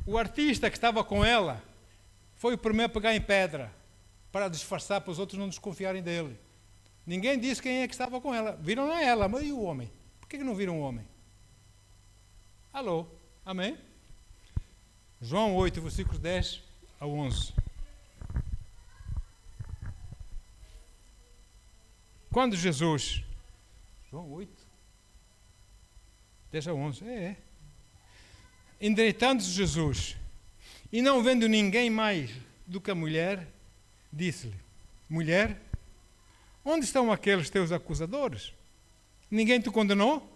O artista que estava com ela foi o primeiro a pegar em pedra para disfarçar, para os outros não desconfiarem dele. Ninguém disse quem é que estava com ela. Viram lá ela, mas e o homem? Por que não viram o homem? Alô? Amém? João 8, versículos 10 a 11. Quando Jesus... João 8, 10 a 11. Endireitando-se Jesus, e não vendo ninguém mais do que a mulher, disse-lhe: mulher, onde estão aqueles teus acusadores? Ninguém te condenou?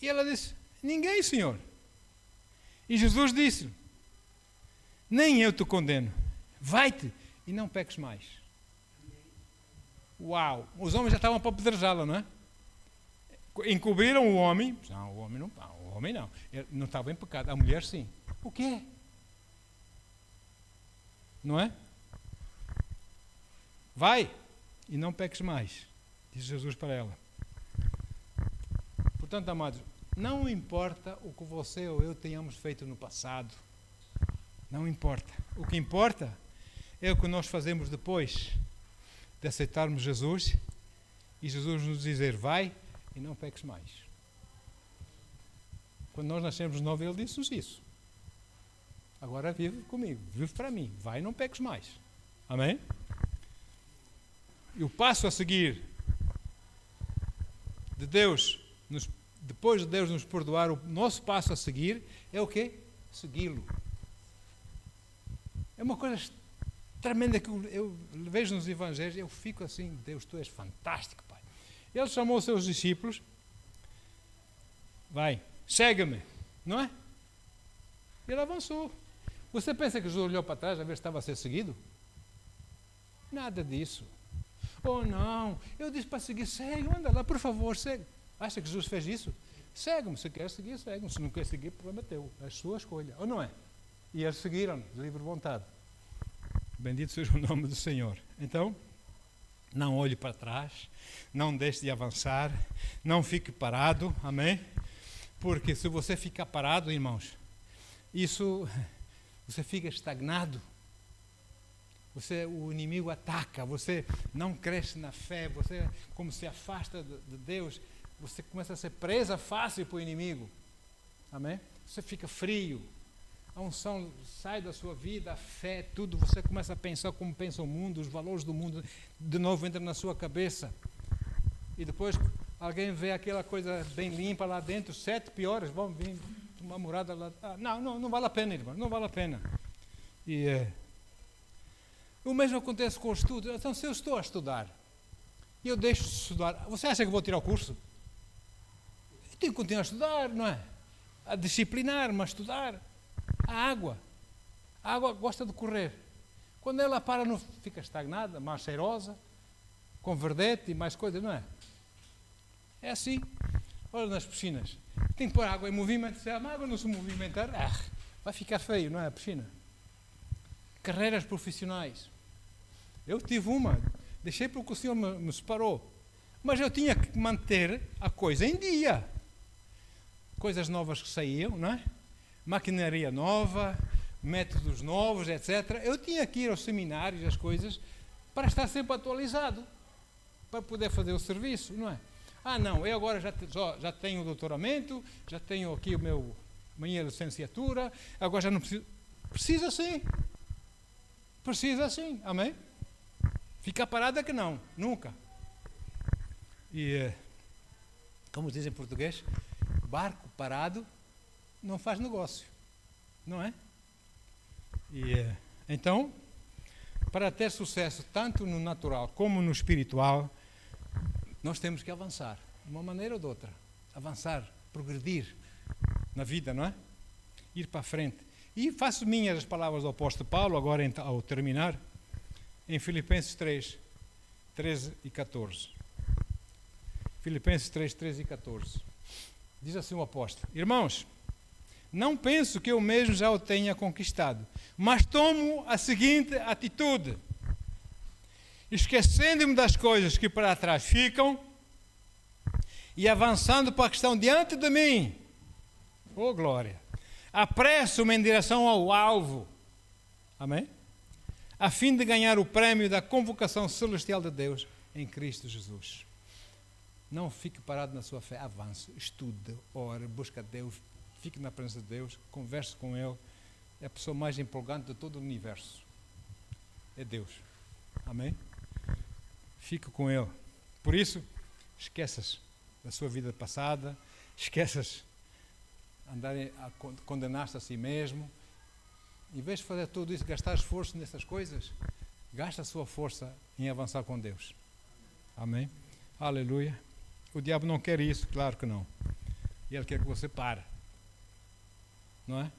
E ela disse: ninguém, Senhor. E Jesus disse-lhe: nem eu te condeno. Vai-te e não peques mais. Uau! Os homens já estavam para apedrejá-la, não é? Encobriram o homem. Não, o homem não. Ele não estava em pecado. A mulher sim. O quê? Não é? Vai e não peques mais, disse Jesus para ela. Portanto, amados, não importa o que você ou eu tenhamos feito no passado. Não importa. O que importa é o que nós fazemos depois de aceitarmos Jesus e Jesus nos dizer: vai e não peques mais. Quando nós nascemos de novo, Ele disse-nos isso. Agora vive comigo, vive para mim, vai e não peques mais. Amém? E o passo a seguir de Deus, depois de Deus nos perdoar, o nosso passo a seguir é o quê? Segui-lo. É uma coisa tremenda que eu vejo nos evangelhos, eu fico assim: Deus, tu és fantástico, Pai. Ele chamou os seus discípulos: vai, segue-me, não é? Ele avançou. Você pensa que Jesus olhou para trás a ver se estava a ser seguido? Nada disso. Oh não, eu disse para seguir, segue, anda lá, por favor, segue. Acha que Jesus fez isso? Segue-me, se quer seguir, segue-me. Se não quer seguir, o problema é teu, é a sua escolha, ou não é? E eles seguiram, de livre vontade. Bendito seja o nome do Senhor. Então, não olhe para trás, não deixe de avançar, não fique parado, amém? Porque se você ficar parado, irmãos, você fica estagnado. O inimigo ataca, você não cresce na fé, você como se afasta de Deus, você começa a ser presa fácil para o inimigo. Amém? Você fica frio, a unção sai da sua vida, a fé, tudo, você começa a pensar como pensa o mundo, os valores do mundo, de novo entra na sua cabeça. E depois alguém vê aquela coisa bem limpa lá dentro, 7 piores, vão vir uma morada lá. Não vale a pena, irmão, não vale a pena. O mesmo acontece com o estudo. Então, se eu estou a estudar e eu deixo de estudar, você acha que eu vou tirar o curso? Eu tenho que continuar a estudar, não é? A disciplinar-me, a estudar. A água gosta de correr. Quando ela para, não fica estagnada, mais cheirosa, com verdete e mais coisas, não é? É assim. Olha nas piscinas. Tem que pôr a água em movimento. Se a água não se movimentar, vai ficar feio, não é? A piscina. Carreiras profissionais. Eu tive uma, deixei porque o Senhor me separou. Mas eu tinha que manter a coisa em dia. Coisas novas que saíam, não é? Maquinaria nova, métodos novos, etc. Eu tinha que ir aos seminários, as coisas, para estar sempre atualizado, para poder fazer o serviço, não é? Não, eu agora já tenho o doutoramento, já tenho aqui minha licenciatura, agora já não preciso. Precisa sim. Precisa sim, amém? Ficar parado é que não, nunca. E, como diz em português, barco parado não faz negócio, não é? Então, para ter sucesso tanto no natural como no espiritual, nós temos que avançar, de uma maneira ou de outra. Avançar, progredir na vida, não é? Ir para a frente. E faço minhas as palavras do apóstolo Paulo, agora ao terminar, em Filipenses 3, 13 e 14. Filipenses 3, 13 e 14. Diz assim o apóstolo: Irmãos, não penso que eu mesmo já o tenha conquistado, mas tomo a seguinte atitude: esquecendo-me das coisas que para trás ficam e avançando para a que estão diante de mim. Oh, glória! Apresso-me em direção ao alvo, amém? A fim de ganhar o prémio da convocação celestial de Deus em Cristo Jesus. Não fique parado na sua fé, avance, estude, ore, busque a Deus, fique na presença de Deus, converse com Ele. É a pessoa mais empolgante de todo o universo. É Deus, amém? Fique com Ele. Por isso, esqueças da sua vida passada, esqueças andarem a condenar-se a si mesmo. Em vez de fazer tudo isso, gastar esforço nessas coisas, gasta a sua força em avançar com Deus. Amém? Aleluia. O diabo não quer isso, claro que não. Ele quer que você pare. Não é?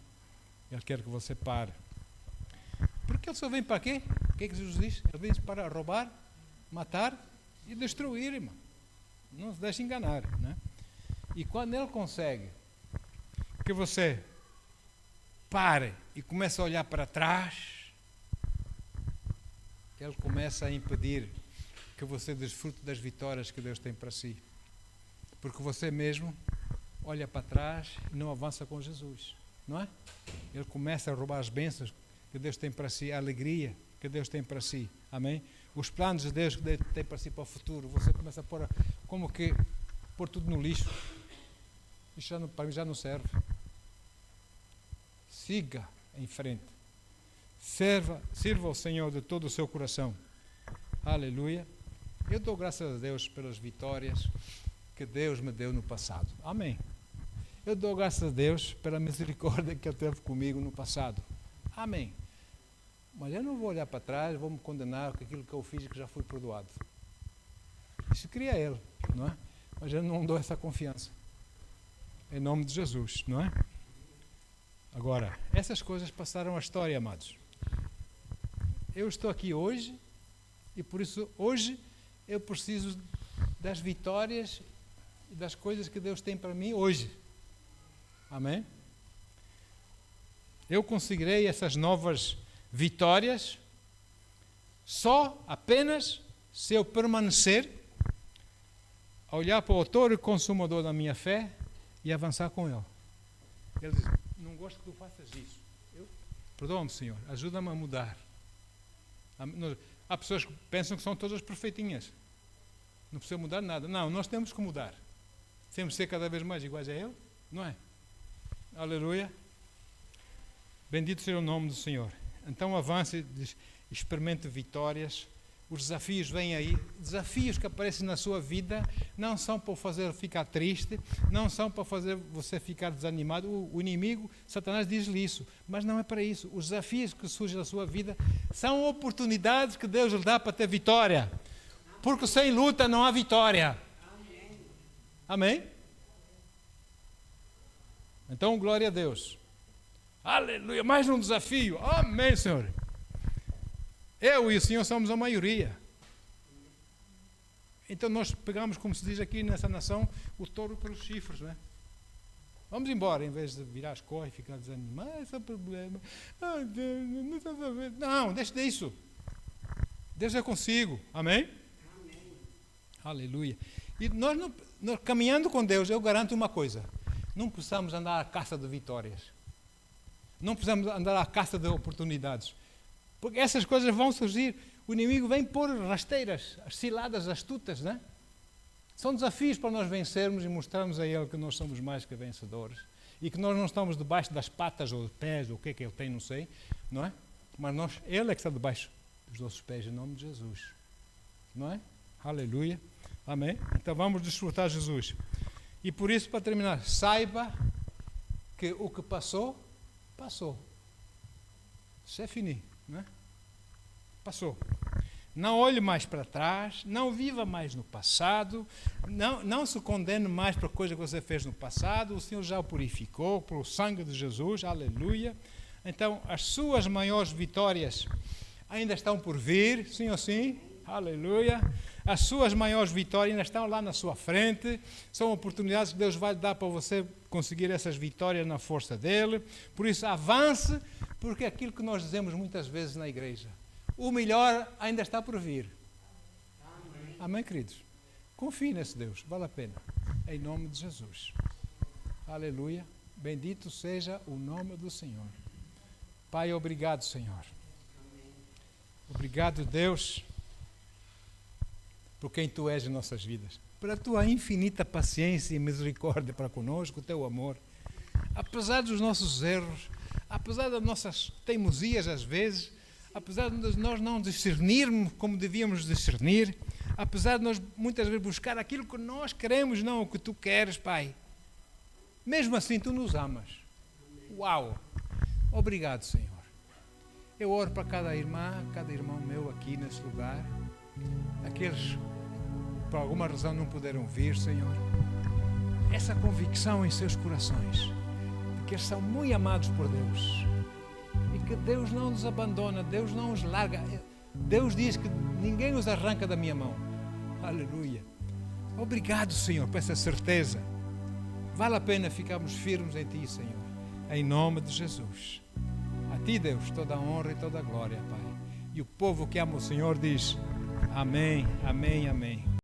Ele quer que você pare. Porque ele só vem para quê? O que é que Jesus diz? Ele vem para roubar, matar e destruir, irmão. Não se deixe enganar, né? E quando ele consegue que você pare e comece a olhar para trás, ele começa a impedir que você desfrute das vitórias que Deus tem para si. Porque você mesmo olha para trás e não avança com Jesus, não é? Ele começa a roubar as bênçãos que Deus tem para si, a alegria que Deus tem para si, amém? Os planos de Deus que Deus tem para si para o futuro, você começa a pôr tudo no lixo. Isso para mim já não serve. Siga em frente. Sirva ao Senhor de todo o seu coração. Aleluia. Eu dou graças a Deus pelas vitórias que Deus me deu no passado. Amém. Eu dou graças a Deus pela misericórdia que Ele teve comigo no passado. Amém. Mas eu não vou olhar para trás, vou me condenar com aquilo que eu fiz e que já fui perdoado. Isso cria Ele, não é? Mas eu não dou essa confiança. Em nome de Jesus, não é? Agora, essas coisas passaram a história, amados. Eu estou aqui hoje e por isso hoje eu preciso das vitórias e das coisas que Deus tem para mim hoje. Amém? Eu conseguirei essas novas vitórias só, apenas, se eu permanecer a olhar para o autor e consumador da minha fé e avançar com ele. Ele diz, não gosto que tu faças isso. Perdoa-me, Senhor, ajuda-me a mudar. Há pessoas que pensam que são todas perfeitinhas. Não precisa mudar nada. Não, nós temos que mudar. Temos que ser cada vez mais iguais a Ele, não é? Aleluia. Bendito seja o nome do Senhor. Então avance, experimente vitórias. Os desafios vêm aí. Desafios que aparecem na sua vida não são para fazer ficar triste, não são para fazer você ficar desanimado. O inimigo, Satanás, diz-lhe isso, mas não é para isso. Os desafios que surgem na sua vida são oportunidades que Deus lhe dá para ter vitória. Porque sem luta não há vitória. Amém? Então, glória a Deus. Aleluia, mais um desafio. Amém, Senhor. Eu e o Senhor somos a maioria. Então nós pegamos, como se diz aqui nessa nação, o touro pelos chifres, não é? Vamos embora, em vez de virar as costas e ficar desanimado. Esse é o problema. Deus, não está a ver. Não, deixe disso. Deus é consigo. Amém? Amém. Aleluia. E nós caminhando com Deus, eu garanto uma coisa. Não precisamos andar à caça de vitórias. Não precisamos andar à caça de oportunidades. Porque essas coisas vão surgir. O inimigo vem pôr rasteiras, as ciladas astutas, né? São desafios para nós vencermos e mostrarmos a Ele que nós somos mais que vencedores. E que nós não estamos debaixo das patas ou dos pés, ou o que é que Ele tem, não sei, não é? Mas Ele é que está debaixo dos nossos pés, em nome de Jesus. Não é? Aleluia. Amém? Então vamos desfrutar Jesus. E por isso, para terminar, saiba que o que passou, passou. C'est fini, não é? Passou. Não olhe mais para trás, não viva mais no passado, não se condene mais para coisa que você fez no passado, o Senhor já o purificou pelo sangue de Jesus, aleluia. Então, as suas maiores vitórias ainda estão por vir, sim ou sim, aleluia. As suas maiores vitórias ainda estão lá na sua frente, são oportunidades que Deus vai dar para você conseguir essas vitórias na força dEle. Por isso, avance, porque é aquilo que nós dizemos muitas vezes na igreja. O melhor ainda está por vir. Amém, amém, queridos? Confie nesse Deus, vale a pena. Em nome de Jesus. Aleluia. Bendito seja o nome do Senhor. Pai, obrigado, Senhor. Obrigado, Deus, por quem Tu és em nossas vidas. Pela Tua infinita paciência e misericórdia para conosco, o Teu amor. Apesar dos nossos erros, apesar das nossas teimosias às vezes, apesar de nós não discernirmos como devíamos discernir, apesar de nós muitas vezes buscar aquilo que nós queremos, não o que Tu queres, Pai. Mesmo assim, Tu nos amas. Uau! Obrigado, Senhor. Eu oro para cada irmã, cada irmão meu aqui nesse lugar, aqueles que por alguma razão não puderam vir, Senhor. Essa convicção em seus corações, de que eles são muito amados por Deus. E que Deus não nos abandona, Deus não os larga. Deus diz que ninguém os arranca da minha mão. Aleluia. Obrigado, Senhor, por essa certeza. Vale a pena ficarmos firmes em Ti, Senhor. Em nome de Jesus. A Ti, Deus, toda a honra e toda a glória, Pai. E o povo que ama o Senhor diz: amém, amém, amém.